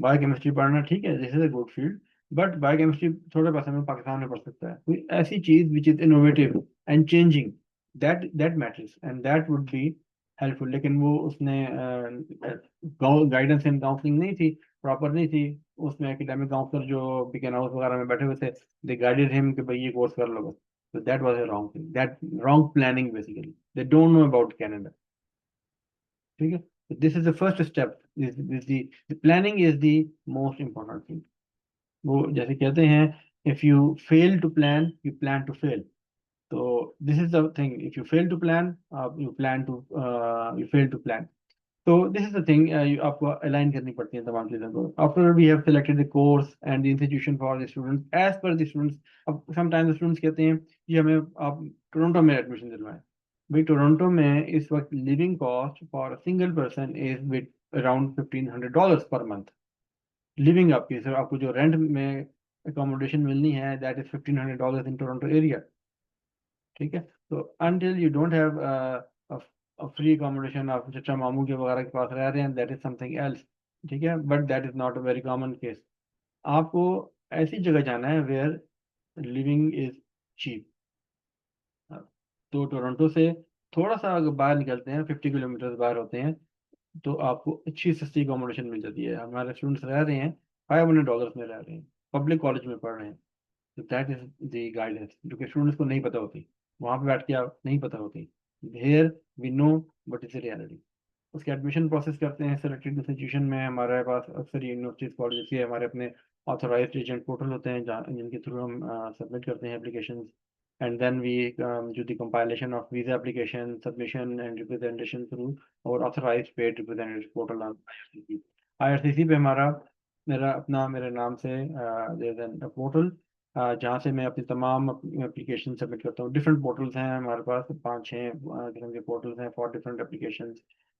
Biochemistry पढ़ना ठीक है, this is a good field, but biochemistry थोड़े पैसे में पाकिस्तान में पढ़ सकता है। कोई ऐसी चीज which is innovative and changing, that that matters and that would be helpful. लेकिन वो उसने गाइडेंस एंड काउंसलिंग नहीं थी, प्रॉपर नहीं थी। उसमें एकेडमिक काउंसलर जो बिगन हाउस वगैरह में बैठे हुए थे, दे गाइडेड हिम कि भाई ये कोर्स कर लो बस। So that was a wrong thing. That wrong planning basically. They don't know about Canada. ठीक है, so this is the first step. This the planning is the most important thing. वो जैसे कहते हैं, if you fail to plan, you plan to fail. So this is the thing. If you fail to plan, you fail to plan. So this is the thing, आपको align करनी पड़ती है तमाम चीज़ों को। After we have selected the course and the institution for the students as per the students. अब sometimes students कहते हैं कि हमें आप टोरंटो में एडमिशन दिलवाएं। भाई टोरंटो में इस वक्त living cost for a single person is with around $1,500 per month. Living आपकी सर, आपको जो रेंट में अकोमोडेशन मिलनी है, that is $1,500 in Toronto area. ठीक है, तो until you don't have free accommodation, आप चचा मामू के वगैरह के पास रह रहे हैं, दैट इज समथिंग एल्स। ठीक है, but that is not a very common case. आपको ऐसी जगह जाना है वेयर लिविंग इज चीप। तो टोरंटो से थोड़ा सा अगर बाहर निकलते हैं, 50 किलोमीटर बाहर होते हैं, तो आपको अच्छी सस्ती अकोमोडेशन मिल जाती है। हमारे स्टूडेंट्स रह रहे हैं $500 में रह रहे हैं, पब्लिक कॉलेज में पढ़ रहे हैं। तो दैट इज द गाइडेंस जो कि स्टूडेंट्स को नहीं पता होती, वहाँ पे बैठ के आप नहीं पता होती। Here we know but is reality. उसके एडमिशन प्रोसेस करते हैं सेलेक्टेड इंस्टीट्यूशन में। हमारे पास अक्सर यूनिवर्सिटीज कॉलेज के हमारे अपने ऑथोराइज्ड एजेंट पोर्टल होते हैं, जहाँ जिनके थ्रू हम सबमिट करते हैं application. And then we do the compilation of visa application submission and representation through our authorized paid representative portal on IRCC। IRCC पे हमारा मेरे नाम से पोर्टल, जहाँ से मैं अपनी तमाम एप्लीकेशन सबमिट करता हूँ। डिफरेंट पोर्टल्स हैं हमारे पास, 5-6 किस्म के पोर्टल्स हैं for different application.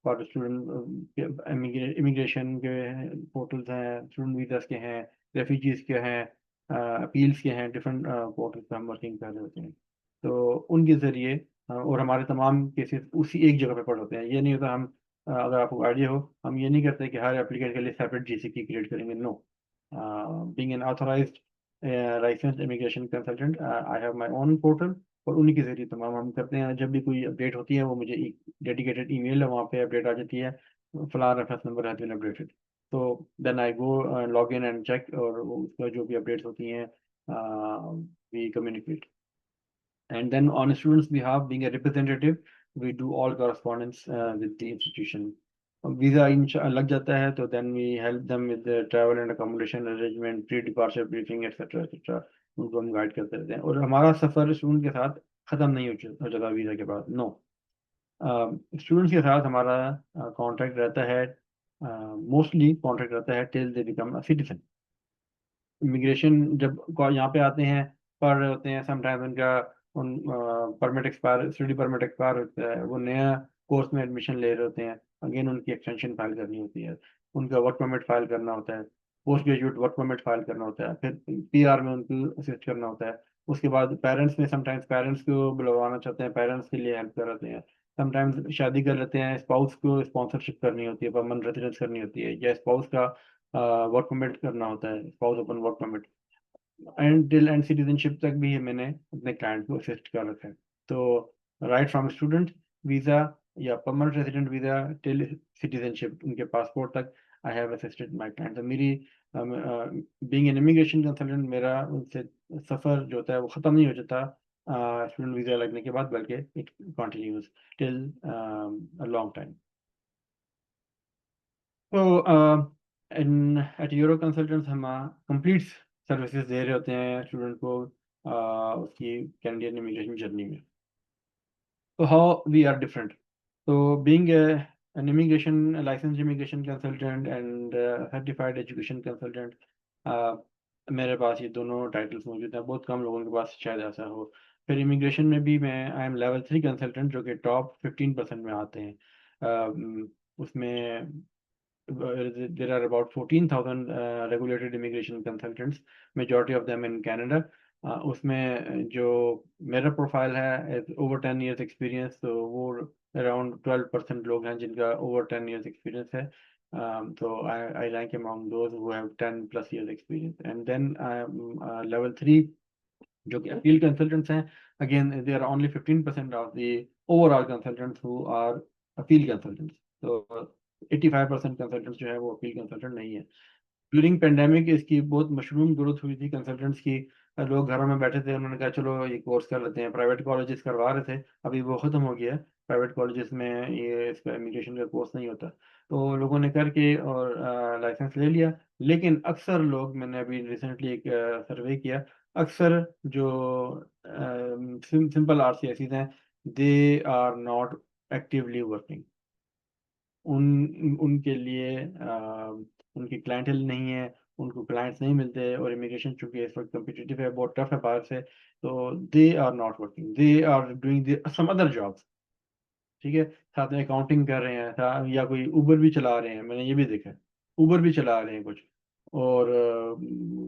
For student immigration के पोर्टल्स हैं, स्टूडेंट वीज़ास के हैं, रेफ्यूजीज़ के हैं, अपील्स के हैं। डिफरेंट पोर्टल्स पे हम वर्किंग कर रहे होते हैं। तो उनके ज़रिए और हमारे तमाम केसेस उसी एक जगह पे पड़ होते हैं। ये नहीं होता हम अगर आपको आइडिया हो, हम ये नहीं करते कि हर एप्लीकेंट के लिए सेपरेट जीसीपी क्रिएट करेंगे। No, being an authorized licensed immigration consultant, I have my own portal, और उन्हीं के जरिए तमाम हम करते हैं। जब भी कोई अपडेट होती है वो मुझे डेडिकेटेड ईमेल है, वहाँ पे अपडेट आ जाती है, फलां reference number has been updated. तो then I go log in and check, और उसका जो भी अपडेट्स होती हैं we communicate. And then on a student's behalf, being a representative, we do all correspondence with the institution. Visa लग जाता है तो then we help them with the travel and accommodation arrangement, pre departure briefing etc etc। उनको हम guide करते रहते हैं, और हमारा सफर स्टूडेंट के साथ खत्म नहीं हो जाता वीजा के बाद। नो, स्टूडेंट्स के साथ हमारा कॉन्ट्रैक्ट रहता है मोस्टली कॉन्ट्रैक्ट रहता है till they become a citizen. Immigration जब यहाँ पे आते हैं, पढ़ रहे होते हैं, समटाइम्स उनका उन permit expire, study permit expire होता है, वो नया कोर्स में एडमिशन ले रहे होते हैं, अगेन उनकी एक्सटेंशन फाइल करनी होती है, उनका वर्क परमिट फाइल करना होता है, post graduate work permit file करना होता है, फिर पीआर में उनको असिस्ट करना होता है। उसके बाद पेरेंट्स में समटाइम्स पेरेंट्स को बुलवाना चाहते हैं, पेरेंट्स के लिए हेल्प कराते हैं। समटाइम्स शादी कर लेते हैं, स्पाउस को स्पॉन्सरशिप करनी होती है, परमानेंट रेजिडेंस करनी होती है, या स्पाउस का वर्क परमिट करना होता है, spouse open work permit, and till and citizenship तक भी मैंने अपने क्लाइंट को असिस्ट कर रखा है। तो राइट फ्रॉम स्टूडेंट वीजा या permanent resident visa till citizenship, उनके पासपोर्ट तक I have assisted my client. तो मेरी बीइंग एन इमिग्रेशन कंसल्टेंट, मेरा उनसे सफ़र जो होता है वो ख़त्म नहीं हो जाता स्टूडेंट वीज़ा लगने के बाद, बल्कि it continues till a long time. तो इन एट यूरो कंसल्टेंट्स हम कंप्लीट सर्विसेज दे रहे होते हैं स्टूडेंट को उसकी कैनेडियन इमिग्रेशन जर्नी में। So how we are different? So being an immigration licensed immigration consultant and certified education consultant, मेरे पास ये दोनों टाइटल्स मौजूद हैं, बहुत कम लोगों के पास शायद ऐसा हो। फिर इमिग्रेशन में भी मैं आई एम लेवल 3 कंसल्टेंट, जो कि टॉप 15% में आते हैं। उसमें there are about 14,000 regulated immigration consultants, majority of them in Canada. उसमें जो मेरा प्रोफाइल है ओवर 10 years एक्सपीरियंस, तो वो अराउंड 12% लोग हैं जिनका ओवर 10 years एक्सपीरियंस है। तो I rank among those who have 10 plus years experience, and then level 3 जो कि अपील कंसल्टेंट्स हैं, again they are only 15% of the overall consultants who are appeal consultants. तो 85% कंसल्टेंट्स जो है वो अपील कंसल्टेंट नहीं है। ड्यूरिंग पेंडेमिक इसकी बहुत मशरूम ग्रोथ हुई थी कंसल्टेंट्स की। लोग घरों में बैठे थे, उन्होंने कहा चलो ये कोर्स कर लेते हैं। प्राइवेट कॉलेजेस करवा रहे थे, अभी वो ख़त्म हो गया है। प्राइवेट कॉलेजेस में ये इसका इमिग्रेशन का कोर्स नहीं होता, तो लोगों ने करके और लाइसेंस ले लिया। लेकिन अक्सर लोग, मैंने अभी रिसेंटली एक सर्वे किया, अक्सर जो सिंपल RCICs हैं, they are not actively working. उनके लिए उनकी क्लाइंटेल नहीं है, उनको क्लाइंट्स नहीं मिलते, और इमिग्रेशन चूंकि इस वक्त कम्पिटिटिव है, बहुत टफ है बाहर से, तो they are not working, they are doing some other jobs. ठीक है, साथ में अकाउंटिंग कर रहे हैं, या कोई उबर भी चला रहे हैं, मैंने ये भी देखा है, उबर भी चला रहे हैं कुछ, और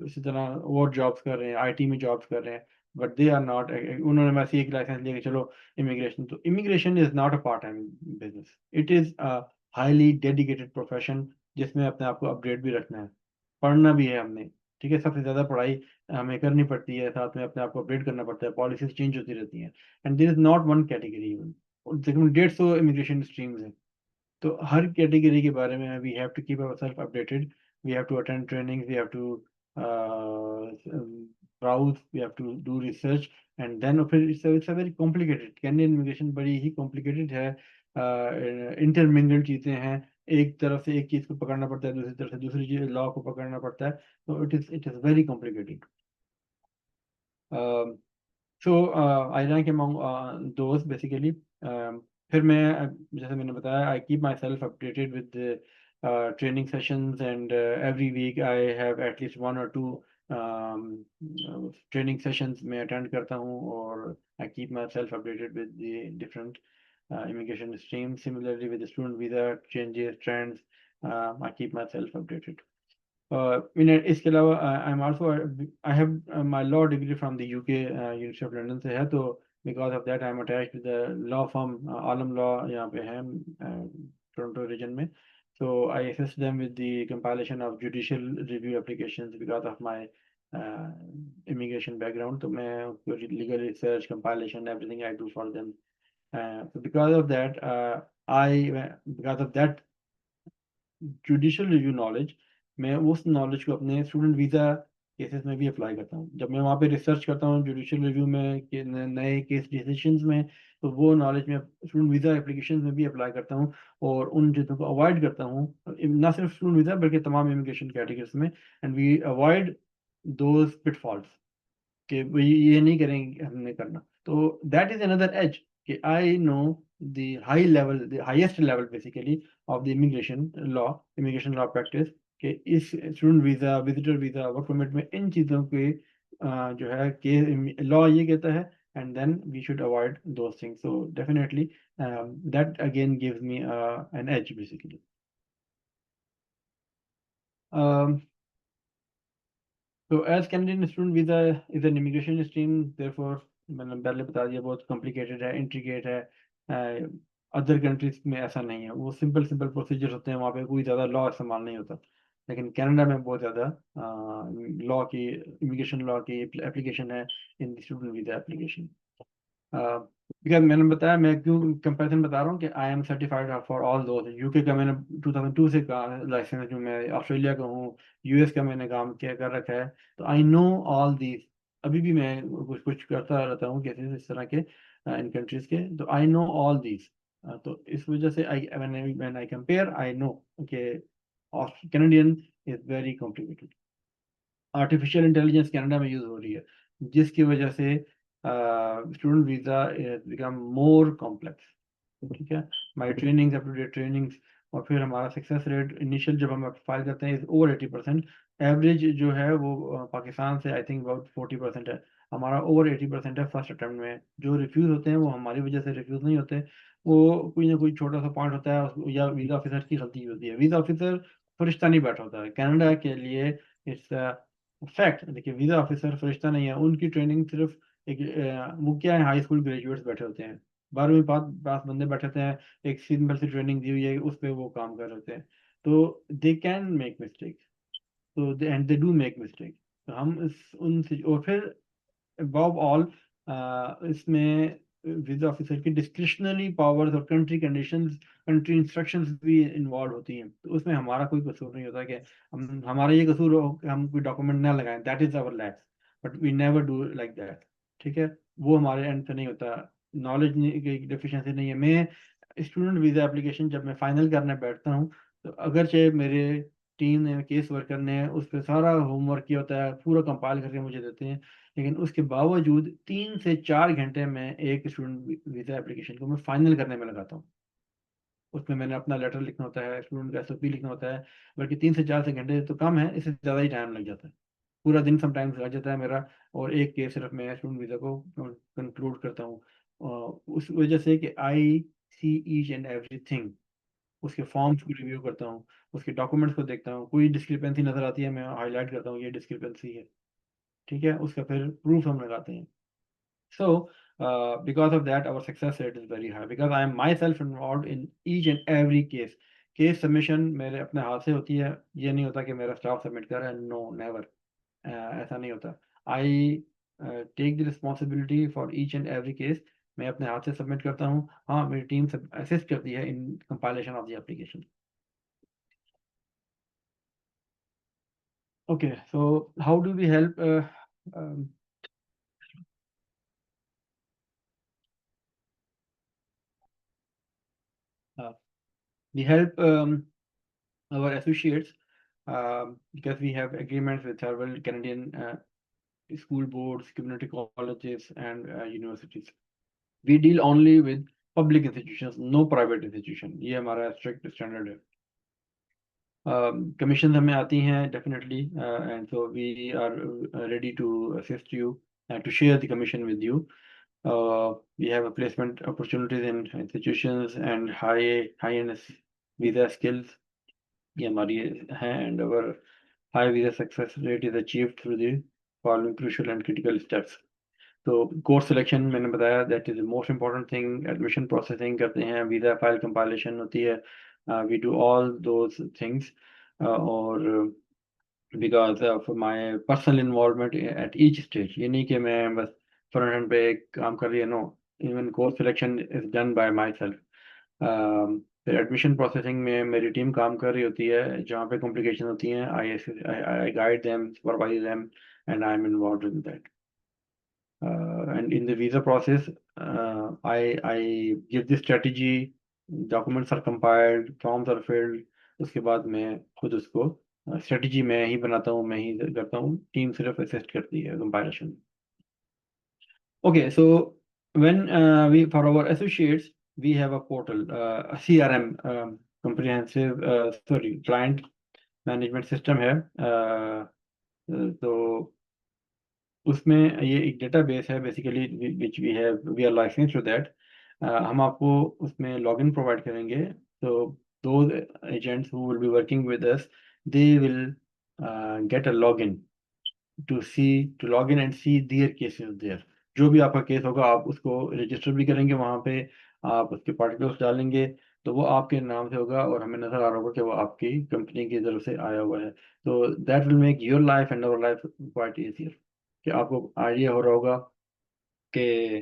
इसी तरह और जॉब्स कर रहे हैं, आईटी में जॉब्स कर रहे हैं, बट दे आर नॉट। उन्होंने वैसे एक लाइसेंस लिया कि चलो इमिग्रेशन, तो immigration is not a part time business, it is a highly dedicated profession, जिसमें अपने आप को अपडेट भी रखना है, पढ़ना भी है हमने। ठीक है, सबसे ज़्यादा पढ़ाई हमें करनी पड़ती है, साथ में अपने आप को अपडेट करना पड़ता है, पॉलिसीज चेंज होती रहती हैं, and there is not one category even, तकरीबन 150 इमिग्रेशन स्ट्रीम्स हैं। तो हर कैटेगरी के बारे में we have to keep ourselves updated, we have to attend trainings, we have to browse, we have to do research, and then फिर it's a very complicated, Canadian immigration बड़ी ही complicated है, intermingled चीज़ें हैं, एक तरफ से एक चीज़ को पकड़ना पड़ता है, दूसरी तरफ से दूसरी चीज़ लॉ को पकड़ना पड़ता है, तो it is very complicated. So I rank among those basically. फिर मैं जैसे मैंने बताया, I keep myself updated with the training sessions, and every week I have at least 1 or 2 training sessions मैं attend करता हूँ, और I keep myself updated with the different immigration streams. Similarly with the student visa changes, trends, I keep myself updated. इसके अलावा I am also, I have my law degree from the UK, university of London से है, तो because of that I am attached with the law firm Alam law, यहाँ पे है Toronto reason में। so I assist them with the compilation of judicial review applications because of my immigration background, तो मैं legal research compilation everything I do for them. So because of that judicial review knowledge, मैं उस knowledge को अपने student visa cases में भी apply करता हूँ। जब मैं वहाँ पे रिसर्च करता हूँ जुडिशियल रिव्यू में कि नए केस डिसीजंस में, तो वो नॉलेज मैं स्टूडेंट वीज़ा एप्लीकेशन में भी अप्लाई करता हूँ, और उन चीज़ों को अवॉइड करता हूँ, ना सिर्फ स्टूडेंट वीज़ा बल्कि तमाम इमिग्रेशन कैटेगरीज में, and we avoid those pitfalls कि भाई ये नहीं करेंगे हमने करना। तो दैट इज़ अनदर एज कि I know the high level, the highest level basically of the immigration law practice कि इस student visa, visitor visa, work permit में इन चीज़ों के जो है कि लॉ ये कहता है, and then we should avoid those things. So definitely that again gives me an edge basically. So as Canadian student visa is an immigration stream, therefore मैंने पहले बता दिया बहुत complicated है, intricate है. अदर कंट्रीज में ऐसा नहीं है, वो सिंपल प्रोसीजर होते हैं, वहाँ पे कोई ज़्यादा लॉ इस्तेमाल नहीं होता. लेकिन कनाडा में बहुत ज़्यादा लॉ की, इमिग्रेशन लॉ की एप्लीकेशन है इन स्टूडेंट वीजा एप्लीकेशन. बिकॉज मैंने बताया, मैं क्यों कंपैरिजन बता रहा हूँ कि I am certified for all those. UK का मैंने 2002 से लाइसेंस हूँ मैं, ऑस्ट्रेलिया का हूँ, यूएस का मैंने काम किया कर रखा है, तो आई नो ऑल दीज. अभी भी मैं कुछ करता रहता हूँ केसेस इस तरह के इन कंट्रीज के, तो आई नो ऑल दीज. तो इस वजह से I when I compare I know कि Canadian is very complicated. Artificial intelligence Canada में यूज हो रही है, जिसकी वजह से student visa become more complex. ठीक है, my trainings, up to date trainings, और फिर हमारा सक्सेस रेट इनिशियल जब हम फाइल करते हैं इज ओवर 80%. एवरेज जो है वो पाकिस्तान से आई थिंक अबाउट 40% है, हमारा ओवर 80% है फर्स्ट अटेम्प्ट में. जो रिफ्यूज़ होते हैं वो हमारी वजह से रिफ्यूज़ नहीं होते, वो कोई ना कोई छोटा सा पॉइंट होता है या वीज़ा ऑफिसर की गलती होती है. वीज़ा ऑफिसर फरिश्ता नहीं बैठा होता है कनाडा के लिए. It's fact. देखिए, वीज़ा ऑफिसर फरिश्ता नहीं है, उनकी ट्रेनिंग सिर्फ एक वो क्या है, हाई स्कूल ग्रेजुएट्स बैठे होते हैं, 12वीं पास बंदे बैठे होते हैं, एक सिंपल सी ट्रेनिंग दी हुई है, उस पर वो काम कर रहे होते हैं. तो दे कैन मेक मिस्टेक, तो and they do make mistake. तो हम इस उन और फिर above ऑल इसमें वीजा ऑफिसर की डिस्क्रिशनरी पावर्स और कंट्री कंडीशंस, कंट्री इंस्ट्रक्शंस भी इन्वॉल्व होती हैं. तो उसमें हमारा कोई कसूर नहीं होता कि हमारा ये कसूर हो कि हम कोई डॉक्यूमेंट ना लगाएं, that is our lacks, but we never do like that. ठीक है, वो हमारे एंड से नहीं होता. नॉलेज की डिफिशिएंसी नहीं है. मैं स्टूडेंट वीजा एप्लीकेशन जब मैं फाइनल करने बैठता हूँ, तो अगरचे मेरे टीम ने, केस वर्कर ने उस पर सारा होमवर्क किया होता है, पूरा कंपाइल करके मुझे देते हैं, लेकिन उसके बावजूद 3 से 4 घंटे में एक स्टूडेंट वीज़ा एप्लीकेशन को मैं फाइनल करने में लगाता हूँ. उसमें मैंने अपना लेटर लिखना होता है, स्टूडेंट का एसओपी लिखना होता है, बल्कि 3 से 4 घंटे तो कम है, इससे ज़्यादा ही टाइम लग जाता है. पूरा दिन समटाइम्स लग जाता है मेरा, और एक केस सिर्फ मैं स्टूडेंट वीज़ा को कंक्लूड करता हूँ. उस वजह से कि आई सी ईच एंड एवरीथिंग, उसके फॉर्म्स को रिव्यू करता हूँ, उसके डॉक्यूमेंट्स को देखता हूँ, कोई डिस्क्रिपेंसी नज़र आती है मैं हाईलाइट करता हूँ ये डिस्क्रिपेंसी है. ठीक है, उसका फिर प्रूफ हम लगाते हैं. So, because of that, our success rate is very high because I am myself involved in each and every case. Case submission मेरे अपने हाथ से होती है, ये नहीं होता कि मेरा स्टाफ सबमिट कर रहा है. नो, नेवर, ऐसा नहीं होता. I take the responsibility for each and every case. मैं अपने हाथ से सबमिट करता हूँ. हाँ, मेरी टीम सब असिस्ट करती है in compilation of the application. Okay, so how do we help? we help our associates because we have agreements with several Canadian school boards, community colleges, and universities. We deal only with public institutions, no private institution. ये हमारा strict standard है. Commissions हमें आती हैं definitely, and so we are ready to assist you and to share the commission with you. We have a placement opportunities in institutions and high-end visa skills. ये हमारी है, and our high visa success rate is achieved through the following crucial and critical steps. तो course selection मैंने बताया, that is the most important thing. Admission processing करते हैं, visa file compilation होती है, we do all those things. और because of my personal involvement at each stage, ये नहीं कि मैं बस फ्रंट एंड पे काम कर रही है, no, even course selection is done by myself. फिर एडमिशन प्रोसेसिंग में मेरी टीम काम कर रही होती है, जहाँ पे कॉम्प्लिकेशन होती हैं आई guide them, supervise them, and I am involve in that. And in the visa process, I give the strategy, documents are compiled, forms are filled. उसके बाद मैं खुद उसको स्ट्रेटजी मैं ही बनाता हूँ, मैं ही करता हूँ, टीम सिर्फ असिस्ट करती है compilation. Okay, so when we for our associates, we have a portal, a CRM, comprehensive client management system है, तो उसमें ये एक डेटाबेस है basically, which we are license to that. हम आपको उसमें लॉगिन प्रोवाइड करेंगे, तो those agents who will be working with us, they will get a login to log in and see their cases there। जो भी आपका case होगा आप उसको रजिस्टर भी करेंगे वहाँ पे, आप उसके पार्टिकुलर्स डालेंगे, तो वो आपके नाम से होगा और हमें नज़र आ रहा होगा कि वो आपकी कंपनी की तरफ से आया हुआ है। तो that will make your life and our life quite easier, कि आपको आइडिया हो रहा होगा कि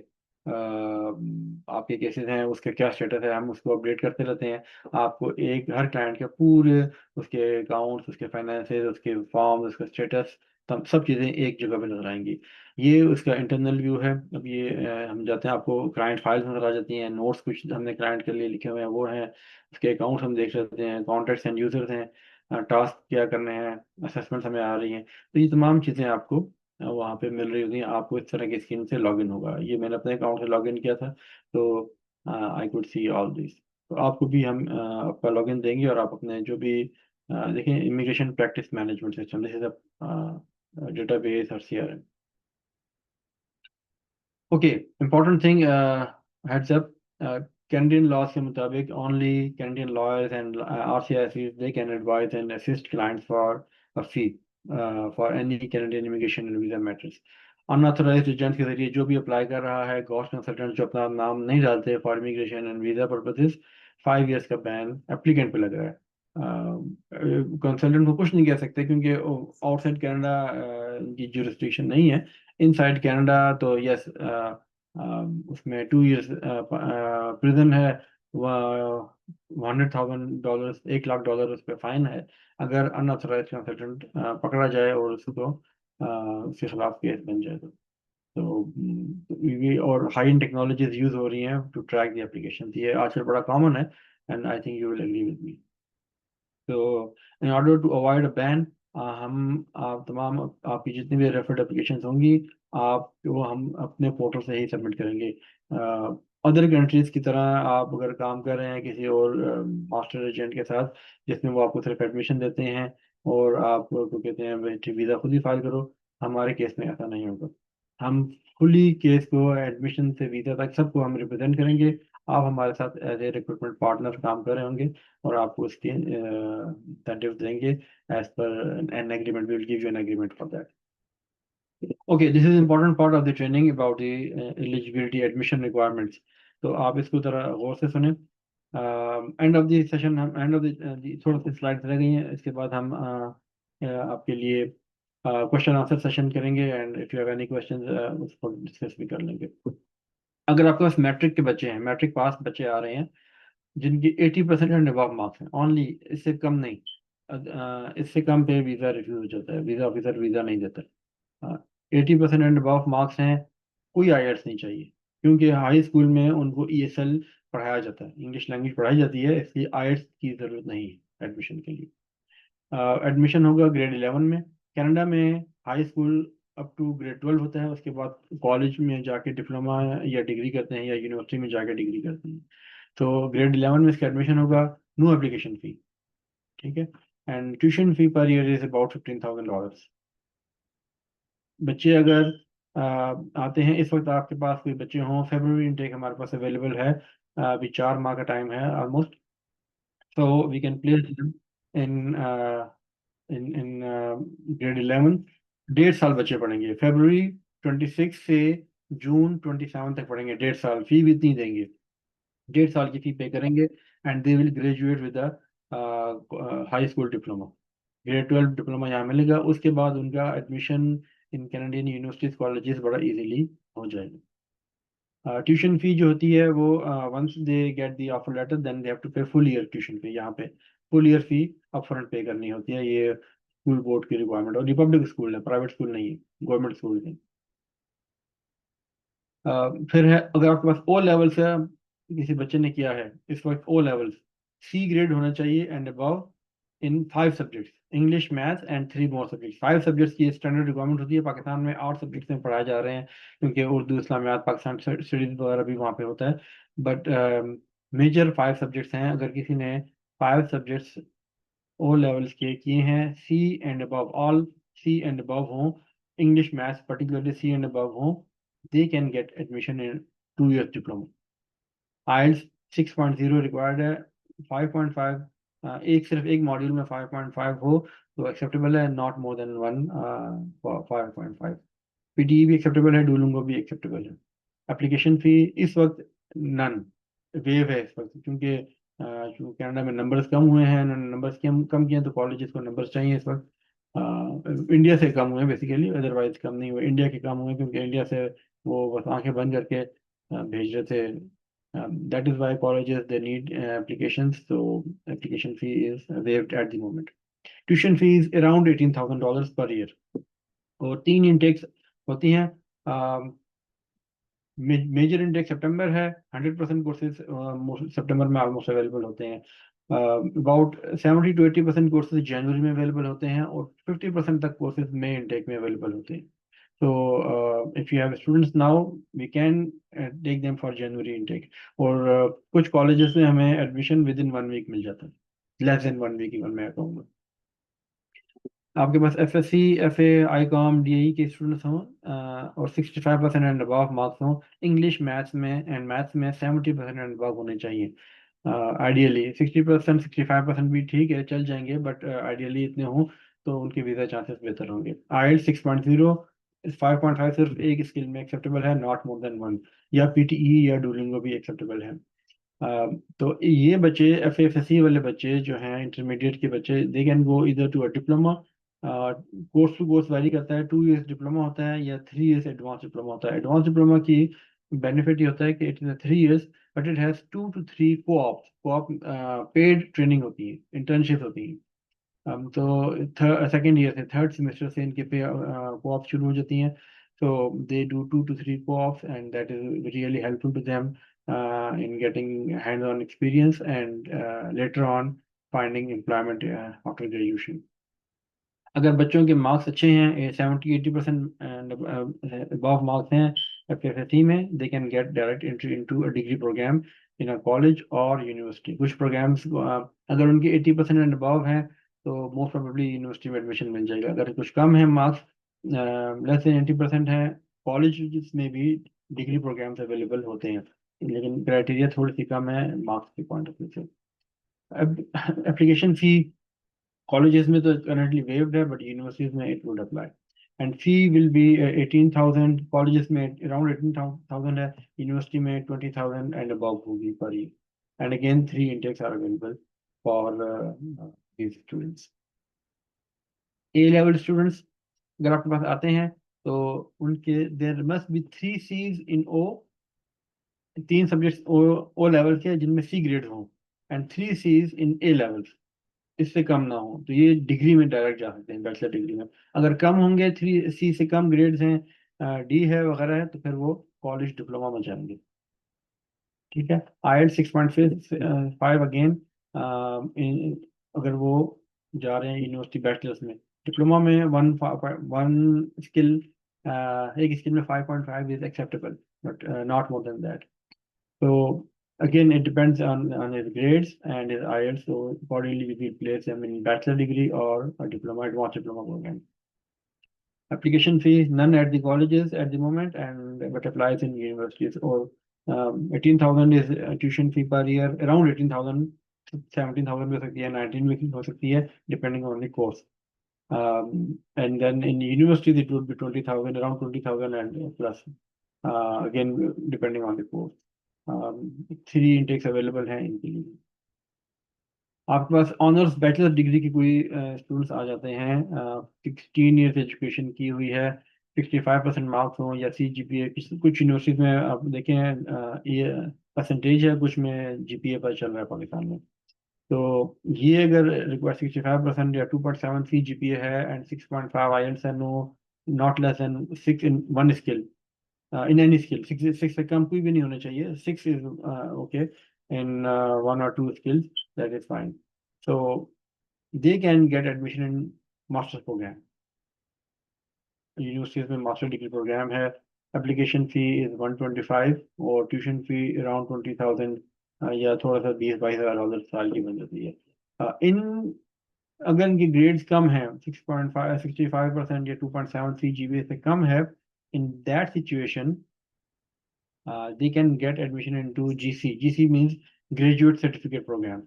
आपके केसेस हैं, उसका क्या स्टेटस है, हम उसको अपडेट करते रहते हैं। आपको एक हर क्लाइंट के पूरे उसके अकाउंट्स, उसके फाइनेंसेस, उसके फॉर्म, उसका स्टेटस, सब चीज़ें एक जगह पे नजर आएंगी। ये उसका इंटरनल व्यू है। अब ये हम जाते हैं, आपको क्लाइंट फाइल्स नजर आ जाती हैं, नोट्स कुछ हमने क्लाइंट के लिए लिखे हुए हैं वो हैं, उसके अकाउंट्स हम देख सकते हैं, कॉन्टैक्ट्स एंड यूजर्स हैं, टास्क क्या करने हैं, असेसमेंट्स हमें आ रही हैं। तो ये तमाम चीज़ें आपको वहाँ पे मिल रही होती हैं। आपको इस तरह की स्कीम से लॉगिन होगा, ये मैंने अपने अकाउंट से लॉगिन किया था, तो I could see all this. तो आपको भी हम आपका लॉगिन देंगे और आप अपने जो भी देखें, immigration practice management system, this is a database और CRM। Okay, important thing, heads up, Canadian laws के मुताबिक only Canadian lawyers and RCICs they can advise and assist clients for a fee for any Canadian immigration and visa matters. Unauthorized agent के जरिए जो भी apply कर रहा है, ghost consultant जो अपना नाम नहीं डालते for immigration and visa purposes, 5 years का बैन एप्लीकेंट पे लग रहा है। कंसल्टेंट को कुछ नहीं कह सकते क्योंकि आउटसाइड कनाडा की जुरिस्डिक्शन नहीं है। इनसाइड कनाडा तो यस, उसमें 2 years प्रिजन है, वह $100,000, $1 लाख उस पर फाइन है अगर अनऑथराइज कंसल्टेंट पकड़ा जाए और उसको उसके खिलाफ केस बन जाए। ये और हाई एंड टेक्नोलॉजीज यूज हो रही हैं टू ट्रैक द एप्लीकेशन, ये आजकल बड़ा कॉमन है, and I think you will agree with me. तो in order to avoid a ban, हम आप तमाम आपकी जितनी भी रेफर्ड एप्लीकेशन होंगी, आप वो हम अपने पोर्टल से ही सबमिट करेंगे। अदर कंट्रीज की तरह आप अगर काम कर रहे हैं किसी और मास्टर एजेंट के साथ, जिसमें वो आपको सिर्फ एडमिशन देते हैं और आपको कहते हैं भाई वीज़ा खुद ही फाइल करो, हमारे केस में ऐसा नहीं होगा। हम फुली केस को एडमिशन से वीज़ा तक सबको हम रिप्रेजेंट करेंगे। आप हमारे साथ एज ए रिक्रूटमेंट पार्टनर काम कर रहे होंगे और आपको उसके इंसेंटिव देंगे as per an agreement, we will give you an agreement for that. Okay, this is important part of the training about the eligibility admission requirements. तो आप इसको जरा गौर से सुने। एंड ऑफ द सेशन, हम एंड ऑफ द थोड़ा सी स्लाइड्स रह गई हैं, इसके बाद हम आपके लिए क्वेश्चन आंसर सेशन करेंगे, and if you have any questions उसको डिस्कस भी कर लेंगे। अगर आपके पास मैट्रिक के बच्चे हैं, मैट्रिक पास बच्चे आ रहे हैं जिनकी 80% एंड अबव मार्क्स हैं ओनली, इससे कम नहीं, इससे कम पे वीज़ा रिफ्यूज हो जाता है, वीज़ा ऑफिसर वीज़ा नहीं देता। 80% एंड अबव मार्क्स हैं, कोई IELTS नहीं चाहिए, क्योंकि हाई स्कूल में उनको ESL पढ़ाया जाता है, इंग्लिश लैंग्वेज पढ़ाई जाती है, इसलिए IELTS की ज़रूरत नहीं है एडमिशन के लिए। एडमिशन होगा ग्रेड 11 में। कनाडा में high school up to grade 12 होता है, उसके बाद कॉलेज में जाके डिप्लोमा या डिग्री करते हैं या यूनिवर्सिटी में जाके डिग्री करते हैं। तो ग्रेड 11 में इसका एडमिशन होगा, नो एप्लीकेशन फी, ठीक है, and tuition fee per year is about $15,000। बच्चे अगर आते हैं, इस वक्त आपके पास कोई बच्चे हों, फेब्रुवरी इनटेक हमारे पास अवेलेबल है, अभी 4 माह का टाइम है almost, so we can place in in grade 11। 1.5 साल बच्चे पढ़ेंगे, February 26 से June 27 तक पढ़ेंगे, 1.5 साल, फी भी इतनी देंगे, 1.5 साल की फी पे करेंगे, and they will graduate with high school diploma, grade 12 diploma यहाँ मिलेगा। उसके बाद उनका admission in Canadian universities colleges बड़ा इजीली हो जाएगा। ट्यूशन फी जो होती है वो once they get the offer letter then they have to pay full year tuition fee, यहाँ पे फुल ईयर फी अपफ्रंट पे करनी होती है, ये स्कूल बोर्ड की रिक्वायरमेंट, और रिपब्लिक स्कूल है, प्राइवेट स्कूल नहीं है, गवर्नमेंट स्कूल है। फिर है, अगर आपके पास ओ लेवल से किसी बच्चे ने किया है इस वक्त, O लेवल्स, C ग्रेड होना चाहिए and above in 5 subjects, English, maths and 3 more subject. 5 subjects की स्टैंडर्ड रिक्वायरमेंट होती है। पाकिस्तान में 8 सब्जेक्ट्स में पढ़ाए जा रहे हैं, क्योंकि उर्दू, इस्लामियात, पाकिस्तान स्टडीज वगैरह भी वहाँ पे होता है। बट मेजर 5 सब्जेक्ट्स हैं। अगर किसी ने 5 सब्जेक्ट्स ओ लेवल्स के किए हैं, C and above, all C and above हों, English, maths particularly C and above हों, they can get admission in 2 years diploma. IELTS 6.0 required है। 5.5 सिर्फ एक मॉड्यूल में 5.5 हो तो एक्सेप्टेबल है, नॉट मोर देन 5.5। पीटीई भी एक्सेप्टेबल है, डुओलिंगो भी एक्सेप्टेबल है। एप्लीकेशन फ़ी इस वक्त नन वेव है इस वक्त, क्योंकि कनाडा में नंबर्स कम हुए हैं। उन्होंने नंबर्स कम किए हैं, तो कॉलेजेस को नंबर्स चाहिए इस वक्त। इंडिया से कम हुए बेसिकली, अदरवाइज कम नहीं हुए। इंडिया के कम हुए क्योंकि इंडिया से वो बस आंखें बंद करके भेज रहे थे। That is why colleges they need applications, so application fee is waived at the moment. Tuition fee is around $18,000 per year, और 3 intakes होती हैं। मेजर इंटेक सितंबर है। 100% कोर्सेज सितंबर में ऑलमोस्ट अवेलेबल होते हैं। अबाउट 70 to 80% कोर्सेज जनवरी में अवेलेबल होते हैं, और 50% तक कोर्सेज मई इंटेक में अवेलेबल होते हैं। So if you have students now, we can take them for January intake. और कुछ कॉलेजेस में हमें एडमिशन विद इन 1 वीक मिल जाता है, लेस देन 1 वीक इवन मैं कहूँगा। आपके पास एफएससी, एफए, आईकॉम, डीई के स्टूडेंट्स हों और 65% एंड अबव मार्क्स हों। इंग्लिश, मैथ्स में 70% एंड अबव होने चाहिए। आइडियली 60%, 65% भी ठीक है, चल जाएंगे, बट आइडियली इतने हों तो उनके वीज़ा चांसेस बेहतर होंगे। आइल्स 6.0, 5.5 सिर्फ एक स्किल में एक्सेप्टेबल है, नॉट मोर देन 1। या पीटीई या डुओलिंगो भी एक्सेप्टेबल है। तो ये बच्चे एफएससी वाले बच्चे जो हैं, इंटरमीडिएट के बच्चे, दे कैन गो इधर to a diploma. Course to course vary करता है, 2 years डिप्लोमा होता है या 3 years एडवांस डिप्लोमा होता है। एडवांस डिप्लोमा की बेनिफिट ये होता है कि it is 3 years, but it has 2 to 3 co-op paid training होती है, इंटर्नशिप होती है। तो सेकेंड ईयर से, थर्ड सेमेस्टर से इनके पे को-op शुरू हो जाती हैं। So they do 2 to 3 co-ops, and that is really helpful to them in getting hands-on experience and later on finding employment after graduation. अगर बच्चों के मार्क्स अच्छे हैं, 70-80% above मार्क्स हैं एफएससी में, they can get direct entry into a degree program in a college और university. कुछ programs अगर उनके 80% एंड अबव हैं तो मोस्ट प्रोबेबली यूनिवर्सिटी में एडमिशन मिल जाएगा। अगर कुछ कम है मार्क्स, लेस देन 80% है, कॉलेज में भी डिग्री प्रोग्राम्स अवेलेबल होते हैं, लेकिन क्राइटेरिया थोड़ी सी कम है मार्क्स के पॉइंट ऑफ व्यू से। एप्लीकेशन फी कॉलेजेस में तो करंटली वेव्ड है, बट यूनिवर्सिटीज में it would apply, and fee will be 18,000। Colleges में अराउंड 18,000 है, यूनिवर्सिटी में 20,000 एंड अबव होगी per year. And again 3 intakes are available for these students. A level students अगर आपके पास आते हैं तो उनके there must be 3 C's in O, 3 subjects O level के जिनमें सी ग्रेड हों, and 3 C's in A levels, इससे कम ना हो तो ये डिग्री में डायरेक्ट जा सकते हैं, बैचलर डिग्री में। अगर कम होंगे, 3C से कम ग्रेड्स हैं, डी है वगैरह है, तो फिर वो कॉलेज डिप्लोमा में जाएंगे। ठीक है। IELTS 6.5 अगेन, अगर वो जा रहे हैं यूनिवर्सिटी बैचलर्स में। डिप्लोमा में वन स्किल, एक स्किल में 5.5 is acceptable, but not more than that. So again, it depends on his grades and his IELTS. So accordingly, we will place him in bachelor degree or a diploma, advanced diploma program. Application fee none at the colleges at the moment, and but applies in universities. Or 18,000 is tuition fee per year. Around 18,000, 17,000 हो सकती है, 19 भी हो सकती है, depending on the course. And then in universities it would be 20,000, around 20,000 and plus. Again, depending on the course. 3 intakes available हैं इनके लिए। आपके पास ऑनर्स बैचलर डिग्री की कोई स्टूडेंट्स आ जाते हैं, 16 years एजुकेशन की हुई है, 65% मार्क्स हों या CGPA, कुछ यूनिवर्सिटीज में आप देखें ये परसेंटेज है, कुछ में GPA पर चल रहा है पाकिस्तान में। तो ये अगर रिक्वायर 65% या 2.7 CGPA है एंड 6.5 IELTS है, no not less than 6 in one skill, in any skill, 6 से कम कोई भी नहीं होना चाहिए, 6 is okay in 1 or 2 skills, that is fine. So they can get admission in master's program. Universities में मास्टर डिग्री प्रोग्राम है, application fee is 125 और tuition fee around 20,000 या थोड़ा सा 20-22 हज़ार साल की बन जाती है। इन अगर इनकी ग्रेड्स कम है 6.5 65% या 2.73 GPA से कम है, in that situation they can get admission into GC. GC means graduate certificate program.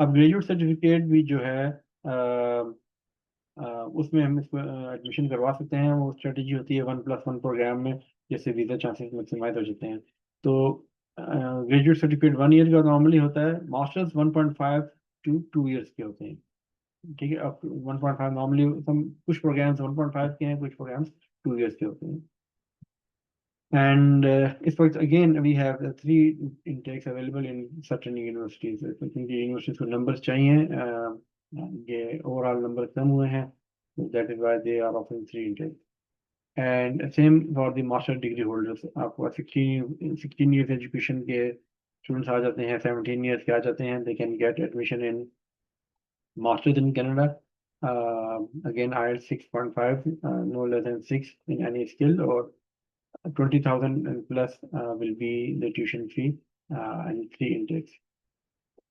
अब ग्रेजुएट सर्टिफिकेट भी जो है उसमें हम इसको एडमिशन करवा सकते हैं। वो स्ट्रेटजी होती है 1+1 प्रोग्राम में, जैसे वीज़ा चांसेस मैक्सिमाइज हो जाते हैं। तो ग्रेजुएट सर्टिफिकेट 1 ईयर का नॉर्मली होता है, मास्टर्स 1.5 to 2 ईयर्स के होते हैं। ठीक है, अब 1.5 नॉर्मली कुछ प्रोग्राम्स 1.5 के हैं, कुछ प्रोग्राम्स 2 ईयर्स के होते हैं। And if again we have 3 intakes available in certain universities, क्योंकि यूनिवर्सिटीज को नंबर्स चाहिए, ये ओवरऑल नंबर कम हुए हैं, that is why they are offering 3 intakes. And same for the master degree holders, आपको 16 years education के स्टूडेंट्स आ जाते हैं, 17 years के आ जाते हैं, they can get admission in masters in Canada. Again IELTS 6.5, no less than 6 in any skill, or 20,000 and plus will be the tuition fee and 3 intakes.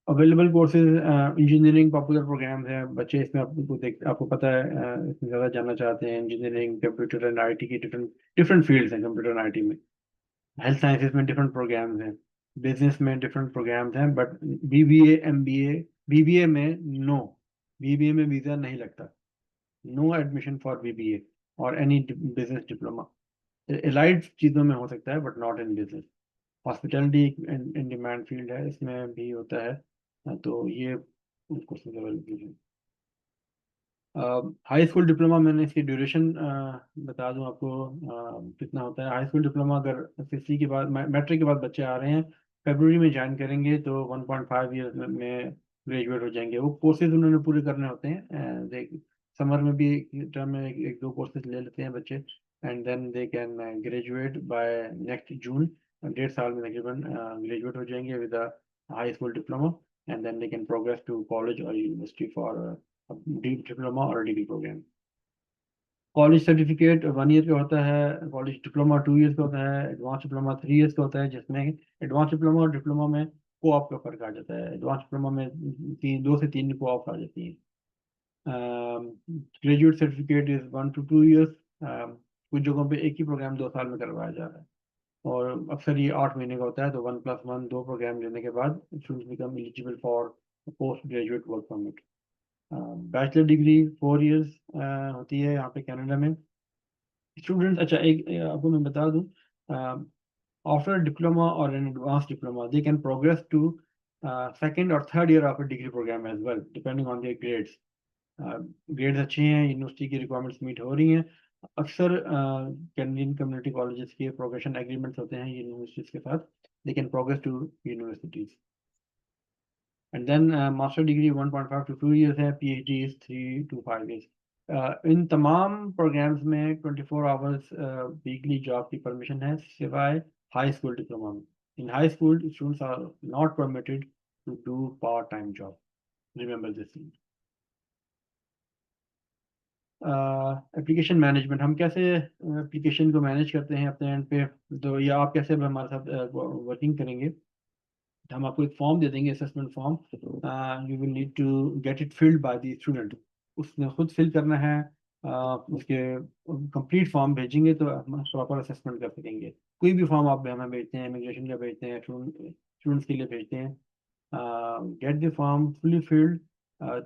Available courses, engineering popular programs हैं, बच्चे इसमें आपको पता है इसमें ज़्यादा जानना चाहते हैं। इंजीनियरिंग, कंप्यूटर एंड आईटी की डिफरेंट फील्ड्स हैं। कंप्यूटर एंड आईटी में, हेल्थ साइंसेस में डिफरेंट प्रोग्राम्स हैं, बिजनेस में डिफरेंट प्रोग्राम्स हैं, बट बीबीए एमबीए, बीबीए में नो, बीबीए में वीज़ा नहीं लगता, नो एडमिशन फॉर बीबीए और एनी बिजनेस डिप्लोमा। एलाइड चीज़ों में हो सकता है but not in business. Hospitality in demand field है, इसमें भी होता है, तो ये कोर्सेज अवेलेबल हैं। हाई स्कूल डिप्लोमा, मैंने इसकी ड्यूरेशन बता दूं आपको कितना होता है। हाई स्कूल डिप्लोमा अगर एसएससी के बाद, मैट्रिक के बाद बच्चे आ रहे हैं, फरवरी में ज्वाइन करेंगे तो 1.5 ईयर में ग्रेजुएट हो जाएंगे। वो कोर्सेज उन्होंने पूरे करने होते हैं, समर में भी टर्म में एक दो कोर्सेज ले लेते हैं बच्चे, and then they can graduate by next June. 1.5 साल में तकरीबन ग्रेजुएट हो जाएंगे with high school diploma, and then they can progress to college और यूनिवर्सिटी फॉर डीप डिप्लोमा और degree program. College certificate 1 year का होता है, कॉलेज डिप्लोमा 2 ईयर्स का होता है, एडवांस डिप्लोमा 3 ईयर्स का होता है, जिसमें एडवांस डिप्लोमा और डिप्लोमा में को-ऑप का फर्क आ जाता है। एडवांस डिप्लोमा में 2 से 3 को-ऑप आ जाती हैं। Graduate certificate is 1 to 2 years. कुछ जगहों पे एक ही प्रोग्राम 2 साल में करवाया जा रहा है, और अक्सर ये 8 महीने का होता है। तो 1+1 2 प्रोग्राम लेने के बाद students become eligible for post graduate work permit. Bachelor degree 4 years होती है यहाँ पे कनाडा में। स्टूडेंट्स, अच्छा एक आपको मैं बता दूँ, आफ्टर डिप्लोमा और an advance diploma they can progress to second और third year of a degree program as well, depending on their grades. Grades अच्छे हैं, यूनिवर्सिटी की रिक्वायरमेंट्स मीट हो रही हैं। अक्सर कैनेडियन कम्युनिटी कॉलेजेस के प्रोग्रेशन एग्रीमेंट्स होते हैं यूनिवर्सिटीज़ के साथ, they can progress to universities. And then master degree 1.5 to 2 years है, PhD is 3 to 5 years। इन तमाम प्रोग्राम्स में 24 आवर्स वीकली जॉब की परमिशन है, सिवाय हाई स्कूल डिप्लोमा में। In high school students are not permitted to do part time job, remember this thing. Application management, हम कैसे एप्लीकेशन को मैनेज करते हैं अपने एंड पे, तो या आप कैसे हमारे साथ वर्किंग करेंगे। हम आपको एक फॉर्म दे देंगे, assessment form, you will need to get it filled by the student. उसने खुद फिल करना है, उसके कंप्लीट फॉर्म भेजेंगे तो हम प्रॉपर असेसमेंट कर सकेंगे। कोई भी फॉर्म आप हमें भेजते हैं, इमिग्रेशन का भेजते हैं, स्टूडेंट्स के लिए भेजते हैं, get the form fully filled.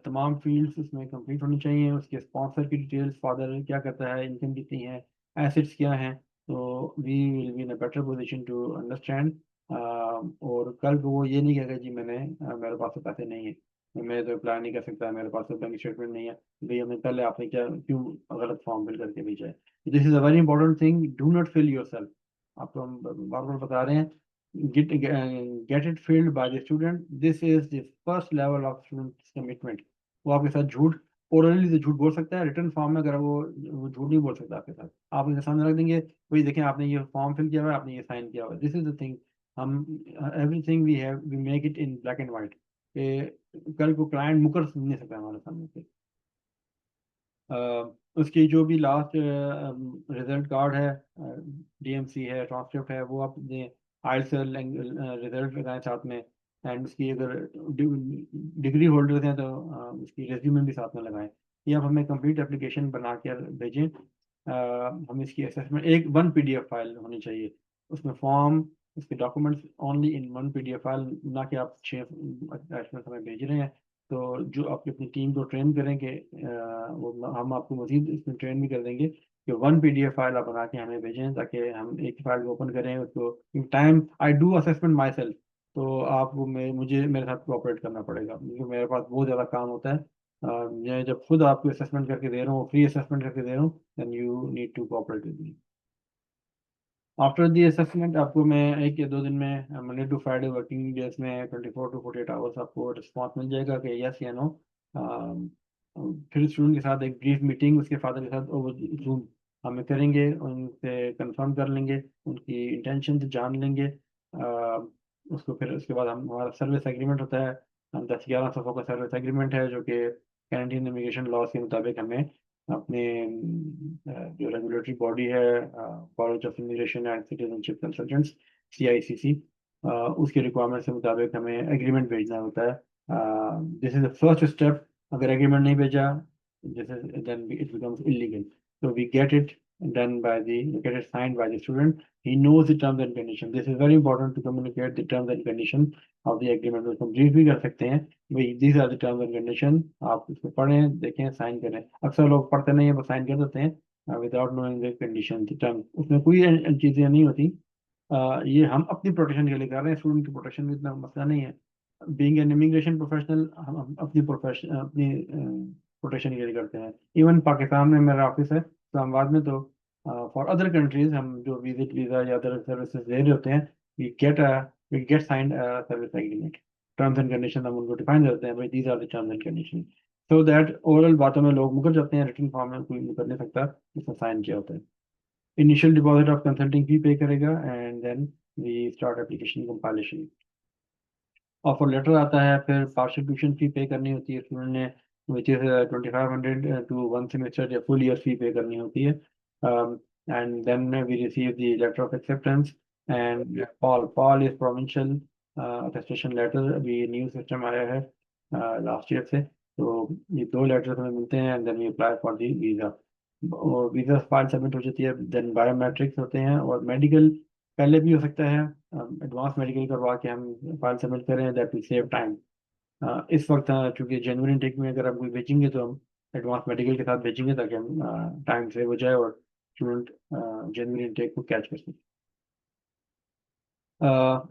तमाम फील्ड्स उसमें कंप्लीट होनी चाहिए, उसके स्पॉन्सर की डिटेल्स, फादर क्या करता है, इनकम कितनी है, एसेट्स क्या हैं, तो we will be in a better position to understand. और कल को वो ये नहीं कहेगा जी मेरे पास तो पैसे नहीं है, मैं तो अप्लाई नहीं कर सकता, मेरे पास तो बैंक स्टेटमेंट नहीं है, भाई हमें पहले आपने क्या क्यों गलत फॉर्म फिल करके भेजा है। This is a very important thing, do not fill yourself. आपको हम बार बार बता रहे हैं, get it filled by the student. This is the first level of student commitment। वो आपके साथ झूठ, ओरली तो झूठ बोल सकता है, रिटर्न फॉर्म में अगर वो झूठ नहीं बोल सकता आपके साथ। आप उनके सामने रख देंगे, वही देखें आपने ये फॉर्म फिल किया हुआ है, आपने ये साइन किया हुआ है, दिस इज द थिंग। हम everything we have we make it in black and white. कल को क्लाइंट मुकर नहीं सकता हमारे सामने से। उसकी जो भी लास्ट रिजल्ट कार्ड है, डीएमसी है, ट्रांसक्रिप्ट है, वो आप दें। आइल्स रिजल्ट लगाएं साथ में। एंड उसकी अगर डिग्री होल्डर्स हैं तो उसकी रेज्यूमे भी साथ में लगाएं। ये आप हमें कंप्लीट एप्लीकेशन बना के भेजें। हम इसकी असेसमेंट एक 1 PDF फाइल होनी चाहिए, उसमें फॉर्म, उसके documents only in 1 PDF file, ना कि आप 6 अटैचमेंट हमें भेज रहे हैं। तो जो आप अपनी टीम को ट्रेन करेंगे, वो हम आपको मजीद इसमें ट्रेन भी कर देंगे कि 1 PDF फाइल आप बना के हमें भेजें, ताकि हम एक फाइल को ओपन करें उसको in time. I do assessment my self, तो आपको मुझे मेरे साथ कोऑपरेट करना पड़ेगा, क्योंकि मेरे पास बहुत ज़्यादा काम होता है। मैं जब खुद आपको असेसमेंट करके दे रहा हूँ, फ्री असेसमेंट करके दे रहा हूँ, then you need to cooperate with me. After the assessment आपको मैं 1 या 2 दिन में, Monday to Friday working days में 24 to 48 आवर्स आपको रिस्पॉन्स मिल जाएगा कि यस या नो। फिर स्टूडेंट के साथ एक ब्रीफ मीटिंग उसके फादर के साथ ओवर जूम हमें करेंगे, उनसे कंफर्म कर लेंगे, उनकी इंटेंशन जान लेंगे। उसको फिर उसके बाद हमारा सर्विस एग्रीमेंट होता है, 10-11 सफ़ों का सर्विस एग्रीमेंट है, जो कि कैनेडियन इमिग्रेशन लॉ के मुताबिक हमें अपने जो रेगुलेटरी बॉडी है, college of immigration and citizenship consultants, CICC, उसके रिक्वायरमेंट के मुताबिक हमें एग्रीमेंट भेजना होता है। This is the first step. अगर एग्रीमेंट नहीं भेजा, this is then it becomes illegal. So we get it get it signed by the student. He knows the terms and conditions. This is very important to communicate the terms and conditions of the agreement. उसको brief भी कर सकते हैं भाई, these are the terms and conditions, आप इसको पढ़ें, देखें, साइन करें। अक्सर लोग पढ़ते नहीं है, वो साइन कर देते हैं without knowing the condition, the term, उसमें कोई चीज़ें नहीं होती। ये हम अपनी प्रोटेक्शन के लिए कर रहे हैं, स्टूडेंट की प्रोटेक्शन में इतना मसला नहीं है। बीइंग एन इमिग्रेशन प्रोफेशनल, हम अपनी प्रोफेशन, अपनी प्रोटेक्शन के लिए करते हैं। इवन पाकिस्तान में मेरा ऑफिस है इस्लामाबाद में, तो फॉर अदर कंट्रीज हम जो विजिट वीज़ा या अदर सर्विसेज दे रहे होते हैं, we get signed service agreement. Terms and condition हम उनको डिफाइन करते हैं, भाई these are the terms and condition, so that overall बातों में लोग मुकर जाते हैं, रिटन फॉर्म में कोई मुकर नहीं सकता जिसमें साइन किया होता है। Initial deposit of consulting fee pay करेगा, and then we start application compilation. Offer letter आता है, फिर पार्शियल ट्यूशन फी पे करनी होती है स्टूडेंट ने, विच इज 2500 टू 1 सेमेस्टर या फुल ईयर फी पे करनी होती है। And then we receive the letter of acceptance and PAL is provincial attestation letter. अभी न्यू सिस्टम आया है लास्ट ईयर से, तो ये 2 लेटर्स हमें मिलते हैं, and then we apply for the visa. और वीज़ा फाइल सबमिट हो जाती है, देन बायोमेट्रिक्स होते हैं, और मेडिकल पहले भी हो सकता है, एडवांस मेडिकल करवा के हम फाइल सबमिट करें, दैट विल सेव टाइम। इस वक्त चूंकि जनवरी इनटेक में अगर हम कोई भेजेंगे तो हम एडवांस मेडिकल के साथ भेजेंगे, ताकि हम टाइम सेव हो जाए और स्टूडेंट जनवरी इनटेक को कैच कर सकें।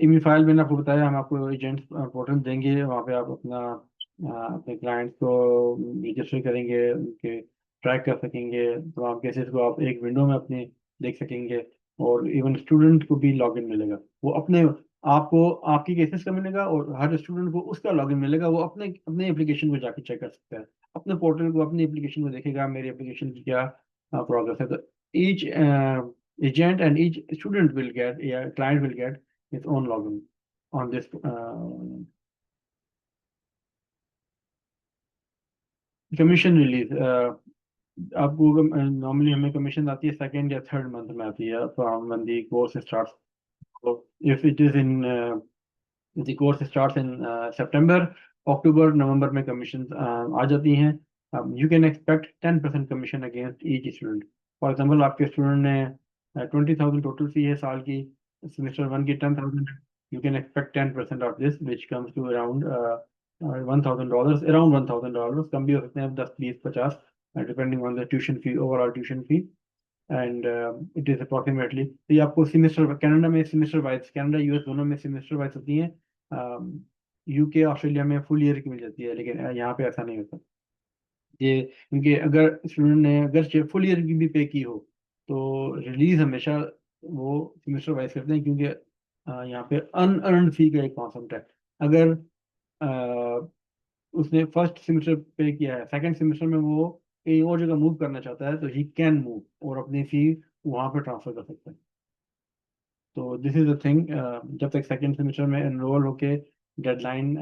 ईमेल फाइल मैंने आपको बताया, हम आपको एजेंट पोर्टल देंगे, वहाँ पे आप अपना अपने क्लाइंट्स को रजिस्टर करेंगे, उनके ट्रैक कर सकेंगे, तमाम केसेस को आप एक विंडो में अपने देख सकेंगे। और इवन स्टूडेंट को भी लॉगिन मिलेगा, वो अपने आपको आपकी केसेस का मिलेगा, और हर स्टूडेंट को उसका लॉगिन मिलेगा, वो अपने अपने एप्लीकेशन को जाके चेक कर सकता है, अपने पोर्टल को, अपनी एप्लीकेशन को देखेगा, मेरी एप्लीकेशन की क्या प्रोग्रेस है। तो each agent and each student will get, yeah, client will get its own login on this commission release। आपको नॉर्मली हमें कमीशन आती है सेकंड या थर्ड मंथ में आती है, from when the course starts. so if it is in the course starts in September, October, November में commission आ जाती हैं। you can expect 10% commission against each student। For example आपके स्टूडेंट ने 20,000 total fee है साल की, सेमेस्टर 1 की 10,000, you can expect 10% of this, which comes to around $1,000, around $1,000, कम भी हो सकते हैं 10, 20, 50, depending on the tuition fee, overall tuition fee। And it is approximately, तो ये आपको सेमेस्टर, कनाडा में सेमेस्टर वाइज, कनाडा US दोनों में सेमेस्टर वाइज होती हैं। UK ऑस्ट्रेलिया में फुल ईयर की मिल जाती है, लेकिन यहाँ पे ऐसा नहीं होता। ये क्योंकि अगर स्टूडेंट ने अगर फुल ईयर की भी पे की हो, तो रिलीज हमेशा वो सेमेस्टर वाइज करते हैं, क्योंकि यहाँ पे अनअर्न्ड फी का एक कॉन्सेप्ट है। अगर उसने फर्स्ट सेमेस्टर पे किया है, सेकंड सेमेस्टर में वो कहीं और जगह मूव करना चाहता है, तो ही कैन मूव और अपनी फी वहाँ पे ट्रांसफर कर सकता है। तो दिस इज द थिंग, जब तक सेकंड सेमेस्टर में एनरोल होके डेडलाइन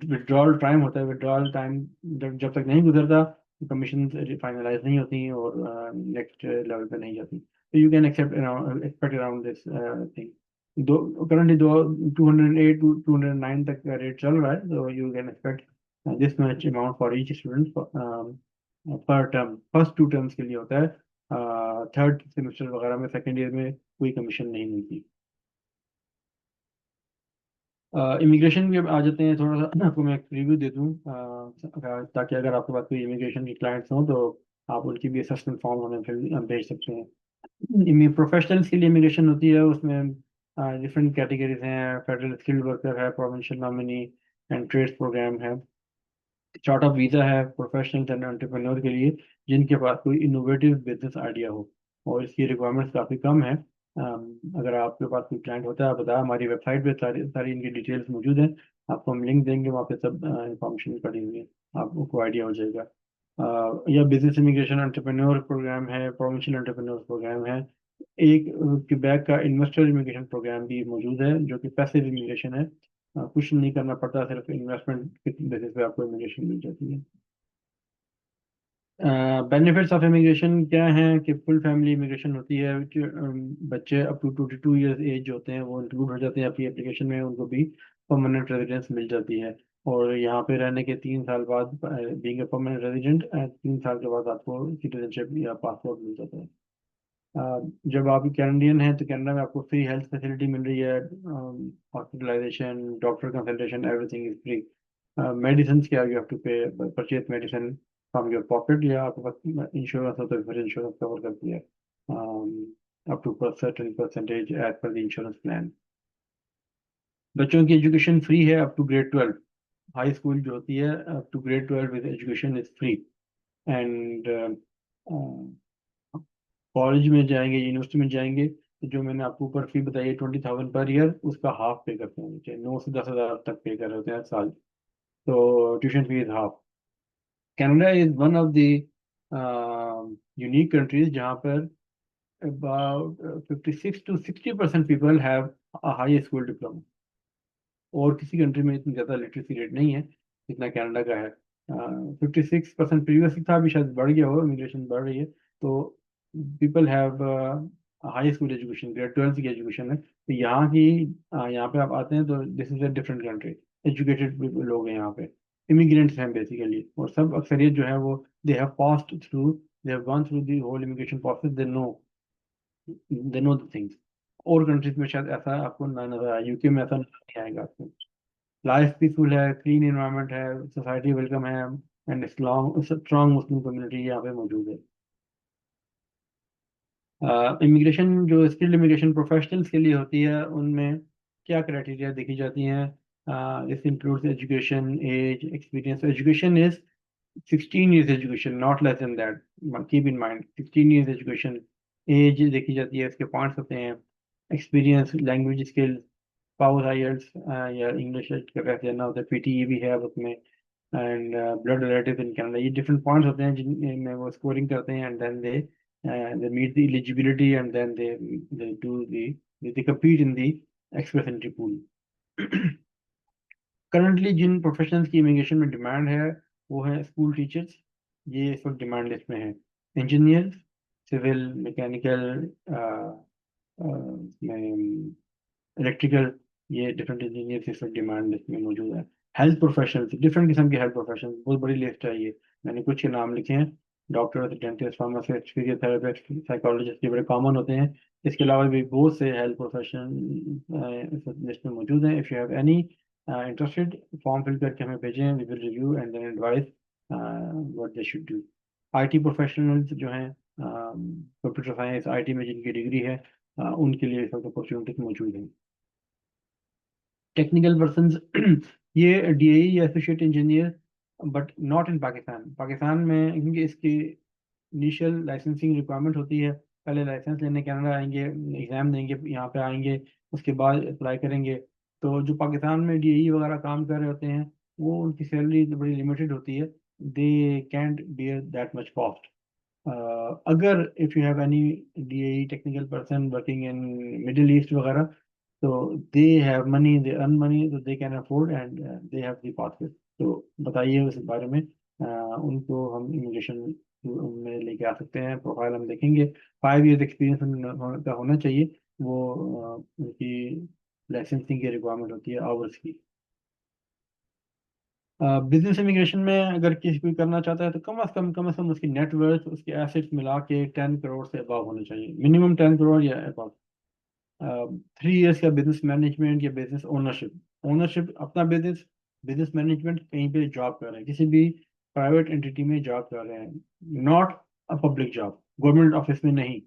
विड्रॉल टाइम होता है, विड्रॉल टाइम जब तक नहीं गुजरता, कमीशन फाइनलाइज नहीं होती और नेक्स्ट लेवल पे नहीं जाती, तो you can expect around this thing. दो करंटली 208 टू 209 तक का रेट चल रहा है, तो you can expect this much amount for each student पर टर्म। फर्स्ट 2 टर्म्स के लिए होता है, थर्ड सेमेस्टर वगैरह में, सेकेंड ईयर में कोई कमीशन नहीं मिलती। इमिग्रेशन भी अब आ जाते हैं, थोड़ा सा आपको मैं एक रिव्यू दे दूँ, ताकि अगर आपके पास कोई इमिग्रेशन के क्लाइंट्स हों तो आप उनकी भी असेसमेंट फॉर्म हमें फिर भेज सकते हैं। प्रोफेशनल्स के लिए इमिग्रेशन होती है, उसमें डिफरेंट कैटेगरीज हैं। फेडरल स्किल्ड वर्कर है, provincial nominee and trades program है, स्टार्टअप वीज़ा है प्रोफेशनल्स एंड एंटरप्रेन्योर के लिए जिनके पास कोई इनोवेटिव बिजनेस आइडिया हो, और इसकी रिक्वायरमेंट्स काफ़ी कम है। अगर आपके पास कोई क्लाइंट होता है, आप बताया, हमारी वेबसाइट पे सारी सारी इनकी डिटेल्स मौजूद हैं, आपको हम लिंक देंगे, वहाँ पे सब इंफॉर्मेशन पड़ी हुई है, आपको आइडिया हो जाएगा। या बिजनेस इमिग्रेशन एंटरप्रेन्योर प्रोग्राम है, प्रोविंशियल एंटरप्रेन्योर प्रोग्राम है। एक क्यूबेक का इन्वेस्टर इमिग्रेशन प्रोग्राम भी मौजूद है, जो कि पैसिव इमिग्रेशन है, कुछ नहीं करना पड़ता, सिर्फ इन्वेस्टमेंट के बेसिस पे आपको इमिग्रेशन मिल जाती है। बेनिफिट्स ऑफ इमिग्रेशन क्या हैं कि फुल फैमिली इमिग्रेशन होती है, कि बच्चे अप टू 22 ईयर्स एज जो होते हैं वो इंक्लूड हो जाते हैं आपकी एप्लीकेशन में, उनको भी परमानेंट रेजिडेंस मिल जाती है। और यहाँ पे रहने के 3 साल बाद, बीइंग ए परमानेंट रेजिडेंट, 3 साल के बाद आपको सिटीजनशिप या पासपोर्ट मिल जाता है। जब आप कैनेडियन हैं तो कनाडा में आपको फ्री हेल्थ फैसिलिटी मिल रही है, hospitalization, doctor consultation, everything is free. Medicine क्या, you have to pay purchase medicine from your pocket, या आपके पास इंश्योरेंस हो तो फिर इंश्योरेंस कवर करती है up to certain percentage as per the insurance plan. बच्चों की एजुकेशन फ्री है up to grade 12। High school जो होती है up to grade 12 with education is free. And college में जाएंगे, यूनिवर्सिटी में जाएंगे, तो जो मैंने आपको ऊपर फी बताई है 20,000 पर ईयर, उसका हाफ पे करते हैं बच्चे, 9 से 10 हज़ार तक पे कर रहे होते हैं हर साल, तो tuition fee is half. Canada is one of the unique countries जहाँ पर about 56 to 60% people have a high school diploma। और किसी कंट्री में इतनी ज़्यादा लिटरेसी रेट नहीं है जितना कनाडा का है। 56% प्रीवियस था, अभी शायद बढ़ गया हो, इमिग्रेशन बढ़ रही है, तो people have high school education, grade 12 की एजुकेशन है, तो यहाँ की यहाँ पे आप आते हैं तो this is a different country. Educated लोग हैं यहाँ पे, इमिग्रेंट्स हैं बेसिकली, और सब अक्सरियत जो है वो they have passed through, they have gone through the whole immigration process, they know the things. और कंट्रीज में शायद ऐसा आपको ना नजर आए, यूके में ऐसा नहीं आएगा आपको। लाइफ पीसफुल है, क्लीन एनवायरनमेंट है, सोसाइटी वेलकम है, एंड स्ट्रॉन्ग मुस्लिम कम्युनिटी यहाँ पे मौजूद है। इमिग्रेशन जो स्किल्ड इमिग्रेशन प्रोफेशनल्स के लिए होती है, उनमें क्या क्राइटेरिया देखी जाती हैं? This includes education, age, experience. Education is 16 years education, not less than that, keep in mind 16 years education। Age देखी जाती है, इसके पॉइंट्स होते हैं, experience, language skills, power IELTS या इंग्लिश कैसे देना होता है, पीटीई भी है उसमें, and blood relative in Canada, ये डिफरेंट पॉइंट्स होते हैं जिनमें वो स्कोरिंग करते हैं, and then they meet the eligibility, and then they do they compete in the express entry pool। Currently जिन प्रोफेशंस की इमिग्रेशन में डिमांड है वो है स्कूल टीचर्स, ये इस वक्त डिमांड लिस्ट में है। इंजीनियर्स, सिविल, मैकेनिकल, इलेक्ट्रिकल, ये डिफरेंट इंजीनियर्स इस वक्त डिमांड लिस्ट में मौजूद है। हेल्थ प्रोफेशनल्स, डिफरेंट किस्म के हेल्थ प्रोफेशनल्स, बहुत बड़ी लिस्ट है ये, मैंने कुछ के नाम लिखे हैं। Doctor, dentist, pharmacist, physiotherapist, psychologist, ये बड़े कॉमन होते हैं। इसके अलावा भी बहुत से हेल्थ प्रोफेशन इस लिस्ट में मौजूद हैं। If you have any interested, form fill करके हमें भेजें, we will review and then advice what they should do. IT professionals जो हैं, कंप्यूटर साइंस, आईटी में जिनकी डिग्री है, उनके लिए सब अपॉर्चुनिटीज मौजूद हैं। टेक्निकल पर्सनस ये डीएई या एसोसिएट इंजीनियर, बट नॉट इन पाकिस्तान। पाकिस्तान में क्योंकि इसकी इनिशियल लाइसेंसिंग रिक्वायरमेंट होती है, पहले लाइसेंस लेने कनाडा आएंगे, एग्ज़ाम देंगे, यहाँ पे आएंगे, उसके बाद अप्लाई करेंगे। तो जो पाकिस्तान में डीएई वगैरह काम कर रहे होते हैं, वो उनकी सैलरी बड़ी लिमिटेड होती है, they can't bear that much cost. अगर if you have any DAE technical person working in middle east वगैरह, तो they have money, they earn money, तो they can afford and they have the pathway. तो बताइए उस बारे में, उनको हम इमिग्रेशन में लेके आ सकते हैं। प्रोफाइल हम देखेंगे, 5 years एक्सपीरियंस का होना चाहिए। वो उनकी लाइसेंसिंग की रिक्वायरमेंट होती है आवर्स की। बिजनेस इमिग्रेशन में अगर किसी कोई करना चाहता है तो कम से कम उसकी नेटवर्थ, उसके एसेट्स मिला के 10 करोड़ से अबव होने चाहिए, मिनिमम 10 करोड़ या अबव। 3 years का बिजनेस मैनेजमेंट या बिजनेस ओनरशिप, ओनरशिप अपना बिजनेस, बिजनेस मैनेजमेंट कहीं पे जॉब कर रहे हैं, किसी भी प्राइवेट एंटिटी में जॉब कर रहे हैं, not a public job, government office में नहीं।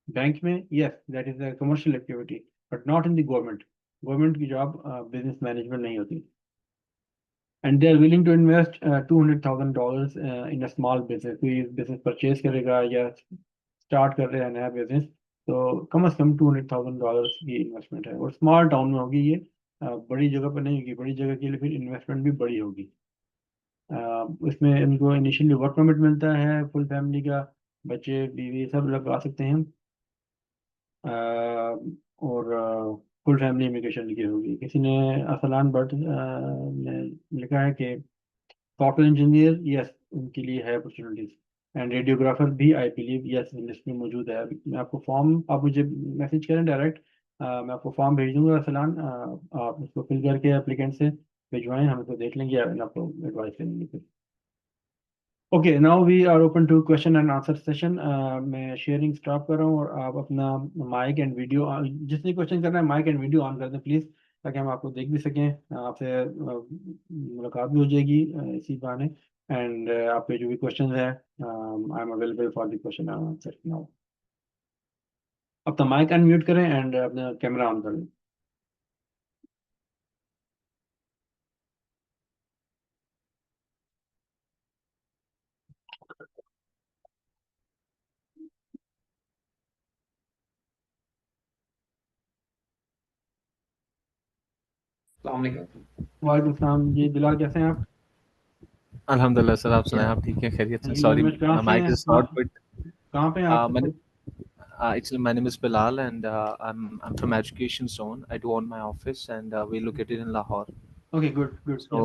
बैंक में yes that is a commercial activity, but not in the government. Government की जॉब बिजनेस मैनेजमेंट नहीं होती। And they are willing to invest $200,000 in a small business. कोई business purchase करेगा या start कर रहे हैं नया बिजनेस, तो कम से कम $200,000 की इन्वेस्टमेंट है, और स्मॉल टाउन में होगी ये। बड़ी जगह पर नहीं होगी, बड़ी जगह के लिए फिर इन्वेस्टमेंट भी बड़ी होगी। उसमें इनको इनिशियली वर्क परमिट मिलता है, फुल फैमिली का, बच्चे बीवी सब लोग आ सकते हैं। और फुल फैमिली इमिग्रेशन की होगी। किसी ने अफलान भट्ट ने लिखा है कि सॉफ्टवेयर इंजीनियर, यस उनके लिए है अपॉर्चुनिटीज, एंड रेडियोग्राफर भी आई बिलीव यस लिस्ट में मौजूद है। अभी मैं आपको फॉर्म, आप मुझे मैसेज करें डायरेक्ट, मैं आपको फॉर्म भेज दूंगा अफलान, आप उसको फिल करके एप्लीकेंट से भिजवाएं, हम इसको देख लेंगे और आपको एडवाइस करेंगे फिर। Okay, now we are open to question and answer session. मैं शेयरिंग स्टॉप कर रहा हूँ, और आप अपना माइक एंड वीडियो, जिसने क्वेश्चन करना है माइक एंड वीडियो ऑन कर दें प्लीज़, ताकि हम आपको देख भी सकें, आपसे मुलाकात भी हो जाएगी इसी बहाने। एंड आपके जो भी क्वेश्चन है, I am available for the question and answer now. अपना माइक अनम्यूट करें एंड अपना कैमरा ऑन कर लें। वालेकुम सलाम जी, बिलाल कैसे हैं आप? अल्हम्दुलिल्लाह सर, आप सुनाएं, आप ठीक हैं, खैरियत से? Thank you very sorry, much. कहाँ माय से माइक हैं? इज शॉर्ट बट कहाँ पे हैं आप? मैंने actually my name is Bilal and I'm from Education Zone. I do own my office and we're located in Lahore. Okay, good good, yes. So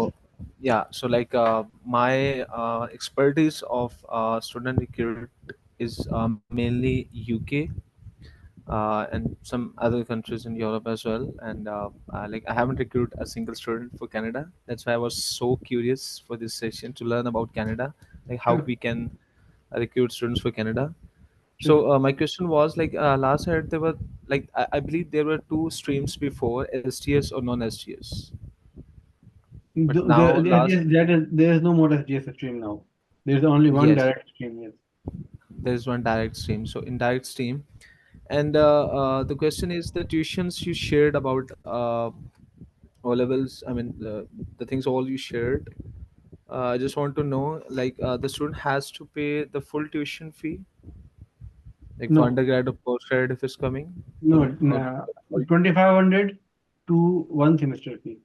yeah, so like my expertise of student recruit is mainly UK and some other countries in Europe as well. And like I haven't recruited a single student for Canada. That's why I was so curious for this session to learn about Canada, like how Sure, we can recruit students for Canada. sure. So my question was like last I heard there were like I believe there were two streams before, STS or non-STS. But now last There is no more SGS stream now. There is only one yes, direct stream. Yes. there is one direct stream. So in direct stream, and the question is the tuitions you shared about O levels. I mean the things all you shared. I just want to know like the student has to pay the full tuition fee like for No, undergrad or postgrad if it's coming no. or 2,500 to one semester fee.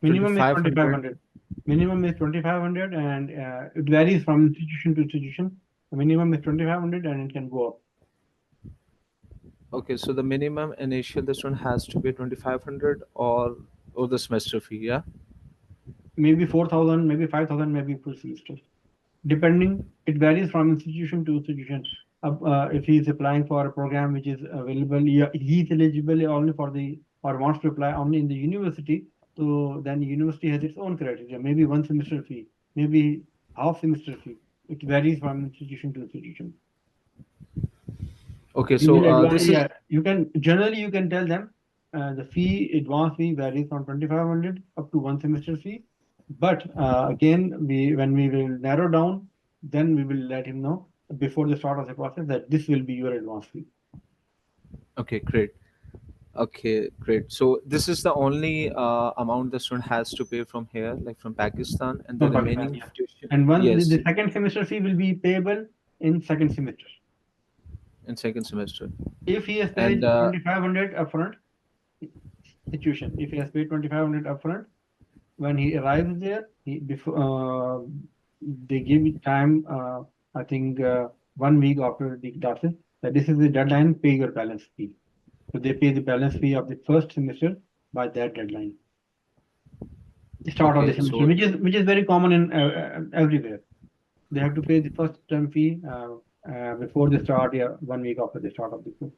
Minimum is 2500. 2,500. Minimum is 2,500, and it varies from institution to institution. The minimum is 2,500, and it can go up. Okay, so the minimum initial the student has to pay 2500 or the semester fee, yeah? Maybe 4,000, maybe 5,000, maybe full semester. Depending, it varies from institution to institution. If he is applying for a program which is available, he is eligible only for the, or wants to apply only in the university, so then university has its own criteria, maybe one semester fee, maybe half semester fee. It varies from institution to institution. Okay, You will so advance, this is yeah, you can, generally you can tell them the fee, advance fee varies from 2,500 up to one semester fee. But again, when we will narrow down, then we will let him know before the start of the process that this will be your advance fee. okay, great. Okay, great. So this is the only amount the student has to pay from here, like from Pakistan, and the From Pakistan, remaining yeah. tuition, And one, yes, the second semester fee will be payable in second semester. in second semester. If he has And paid 2,500 upfront, situation. If he has paid 2,500 upfront, when he arrives there, they give it time. I think 1 week after the classes, that this is the deadline. Pay your balance fee. So they pay the balance fee of the first semester by that deadline. start of the Okay, semester, so which is very common in everywhere. They have to pay the first term fee before they start, yeah, 1 week after the start of the course.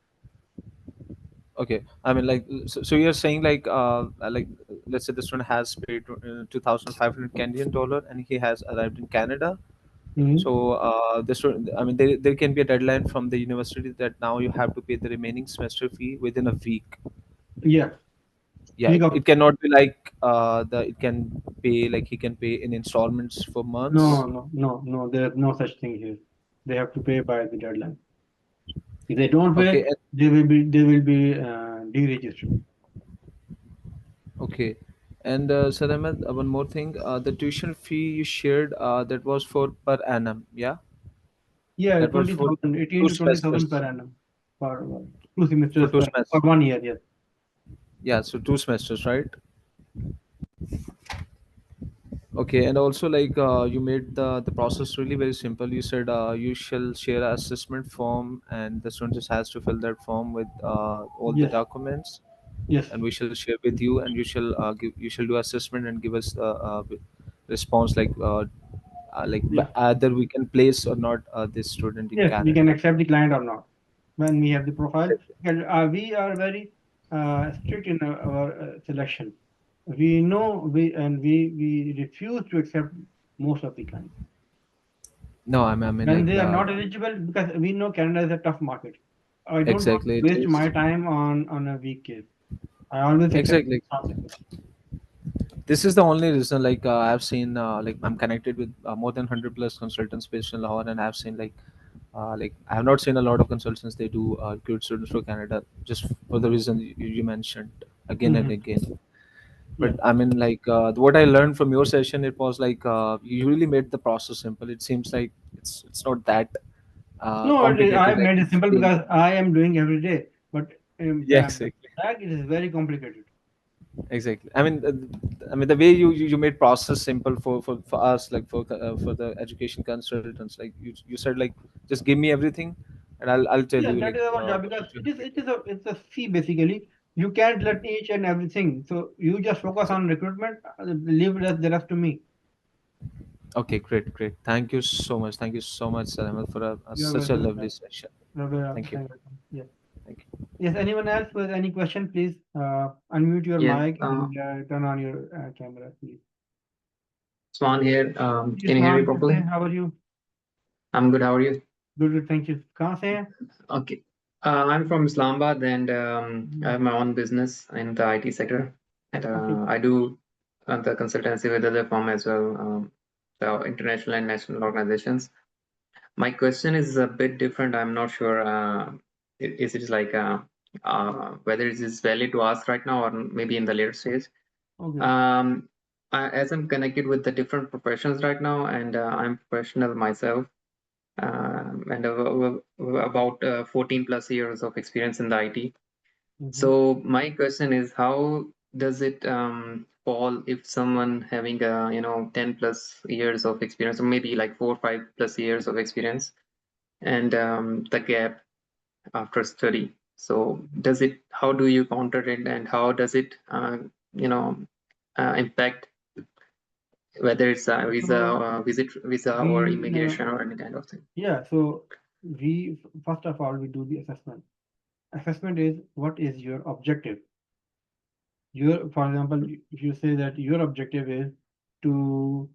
okay, I mean, like, so you're saying like let's say the student has paid 2,500 Canadian dollar and he has arrived in Canada. Mhm. So the student, I mean, there can be a deadline from the university that now you have to pay the remaining semester fee within a week. Yeah, Yeah, week of it cannot be like the it can pay like he can pay in installments for months. no. There's no such thing here. They have to pay by the deadline. If they don't Okay, pay, they will be deregistered. okay. And Sir Ahmed, one more thing. The tuition fee you shared, that was for per annum, yeah? Yeah, That was for 20,000, 18 two to 20,000 per semesters. annum for 2 semesters For two for semesters. 1 year. Yes. Yeah, so 2 semesters, right? Okay, and also like you made the process really very simple. You said you shall share an assessment form, and the student just has to fill that form with all the Yes. documents, Yes. and we shall share with you, and you shall do assessment and give us the response like Yes. either we can place or not this student in Yes. We can Canada. accept the client or not when we have the profile. And we are very strict in our selection. We know we refuse to accept most of the clients No, I mean when like they are not eligible, because we know Canada is a tough market. I don't want exactly to it waste my is time on a weak case. I always accept exactly. something. This is the only reason like I've seen like I'm connected with more than 100 plus consultants based in Lahore, and I've seen like I have not seen a lot of consultants they do recruit students for Canada just for the reason you mentioned again and Hmm. again. Yeah. But I mean like what I learned from your session, it was like you really made the process simple. It seems like it's not that No, I complicated like made it it's simple being. because I am doing every day. But Yeah, but exactly. that it is very complicated. Exactly. I mean, the way you made process simple for us, like for the education consultants, like you said, like just give me everything, and I'll tell Yeah, you that like is our job because what you it have is to it do. is a it's a fee basically. You can't let each and everything. So you just focus on recruitment. Leave the rest to me. Okay, great, great. Thank you so much, Saramat, for You are such a welcome, lovely sir. session. You are welcome. Thank you, Yes. thank you. Yes. Anyone else with any question, please unmute your Yes, mic and turn on your camera, please. Swan here. Yes, Can you hear me ma'am. properly? How are you? I'm good. How are you? Good. Thank you. कहाँ से हैं? Okay. I'm from Islamabad and I have my own business in the IT sector. And Okay. I do the consultancy with other firm as well, the international and national organizations. My question is a bit different. I'm not sure. Is it like whether it is valid to ask right now or maybe in the later stage? Okay. As I'm connected with the different professions right now, and I'm professional myself, and about 14 plus years of experience in the IT. So my question is, how does it fall if someone having 10 plus years of experience, or maybe like 4 or 5 plus years of experience, and the gap after study? So does it? How do you counter it, and how does it impact whether it's a So visa or we immigration or any kind of thing? yeah. So we first of all we do the assessment. Assessment is what is your objective. For example, if you say that your objective is to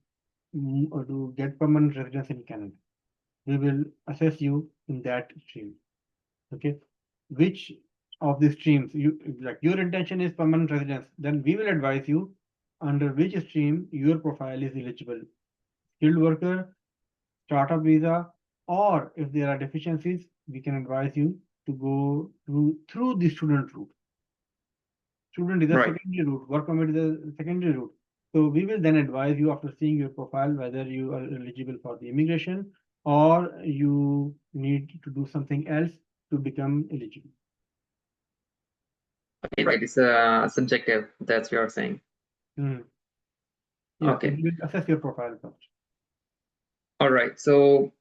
to get permanent residence in Canada, we will assess you in that stream. Okay, which of the streams you like your intention is permanent residence, then we will advise you under which stream your profile is eligible: skilled worker, startup visa, or if there are deficiencies, we can advise you to go through the student route. Student is a Right. secondary route, work permit is a secondary route. So we will then advise you after seeing your profile whether you are eligible for the immigration or you need to do something else to become eligible. Okay, right. It's subjective. That's what you're saying. Yeah, so Okay. we will assess your profile first. All right. So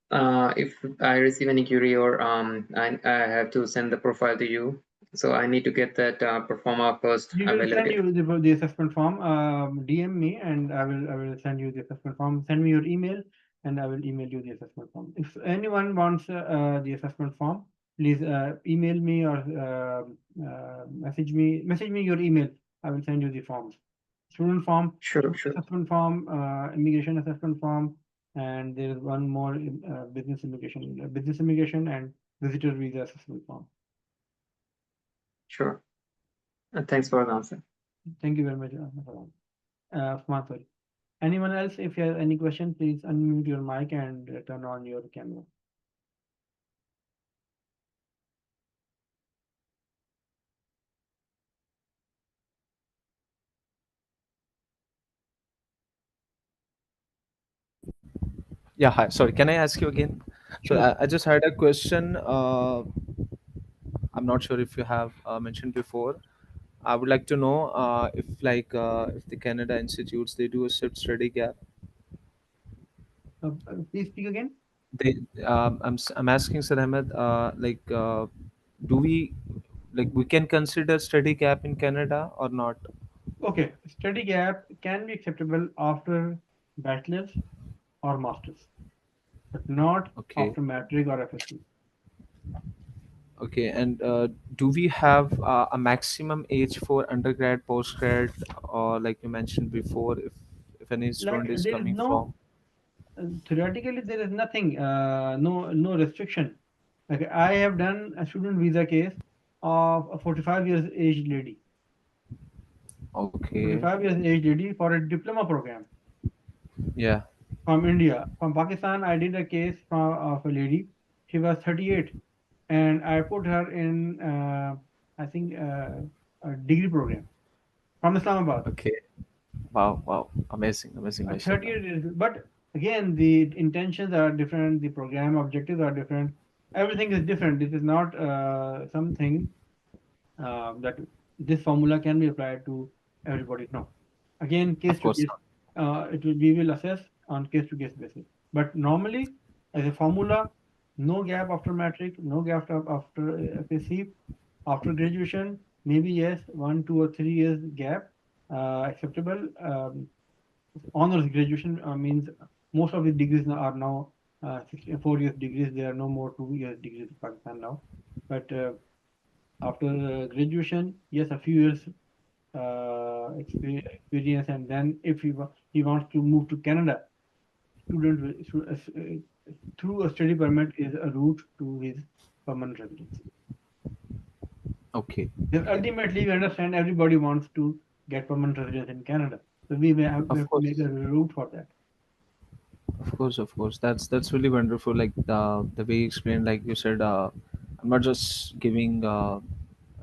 if I receive any query or I have to send the profile to you, So I need to get that performer first You will send evaluated. you the assessment form. DM me and I will send you the assessment form. Send me your email and I will email you the assessment form. If anyone wants the assessment form, please email me or message me your email. I will send you the forms. Student form, Sure. assessment form, immigration assessment form, and there is one more business immigration and visitor visa assessment form. Sure. Thanks for the answer. Thank you very much, Usman, sorry. Anyone else, if you have any question, please unmute your mic and turn on your camera. Yeah, hi. Sorry, can I ask you again? So Sure. I just had a question. I'm not sure if you have mentioned before. I would like to know if the Canada institutes they do a study gap. Please speak again. They I'm asking Sir Ahmed, do we can consider study gap in Canada or not? Okay, study gap can be acceptable after bachelor's or master's, but not Okay. after matric or FSC. Okay, and do we have a maximum age for undergrad, postgrad, or like you mentioned before, if any Like student is there is coming no from? theoretically there is nothing, no restriction. Like I have done a student visa case of a 45 years aged lady. Okay, 45 years aged lady for a diploma program yeah, from India. From Pakistan, I did a case of a lady. She was 38, and I put her in, I think, a degree program from Islamabad. okay, wow, amazing, A mashallah. 38 years, but again, the intentions are different, the program objectives are different, everything is different. This is not something that this formula can be applied to everybody. No. Again, case Of to course case, not. we will assess on case to case basis. But normally, as a formula, no gap after matric, no gap after FSC, after graduation, maybe yes, 1, 2, or 3 years gap acceptable. Honors graduation means most of the degrees are now 4 years degrees. There are no more 2 years degrees in Pakistan now. But after graduation, yes, a few years experience, and then if he wants to move to Canada, through a study permit is a route to his permanent residency. Okay, Then ultimately, we understand everybody wants to get permanent residence in Canada, so we have of to make a course, route for that. of course. That's really wonderful. Like the way you explained, like you said, I'm not just giving, I'm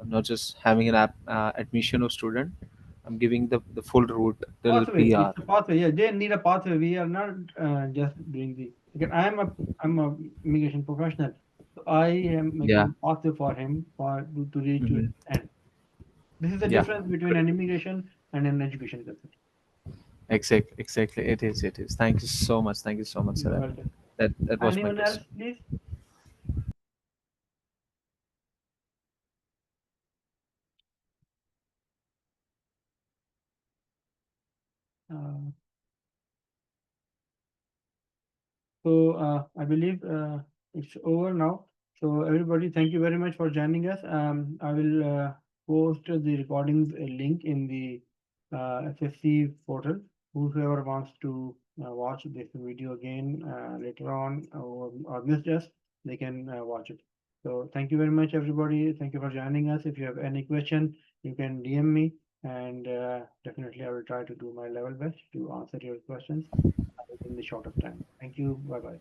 not just having an admission of student. I'm giving the full route till Pathway, PR. it's a pathway. Yeah, they need a pathway. We are not just doing the. Again, I'm a immigration professional, so I am Yeah. making a pathway for him to reach to his Mhm. end. This is the Yeah. difference between an immigration and an education concept. Exactly. It is. Thank you so much. Thank you so much, You're sir. welcome. That was my Anyone else, question. please? Uh, I believe it's over now. So everybody, thank you very much for joining us. I will post the recordings link in the FSC portal. Whoever wants to watch this video again later on or missed us, they can watch it. So thank you very much, everybody. Thank you for joining us. If you have any question, you can DM me, and definitely I will try to do my level best to answer your questions in the shortest time. Thank you. Bye bye.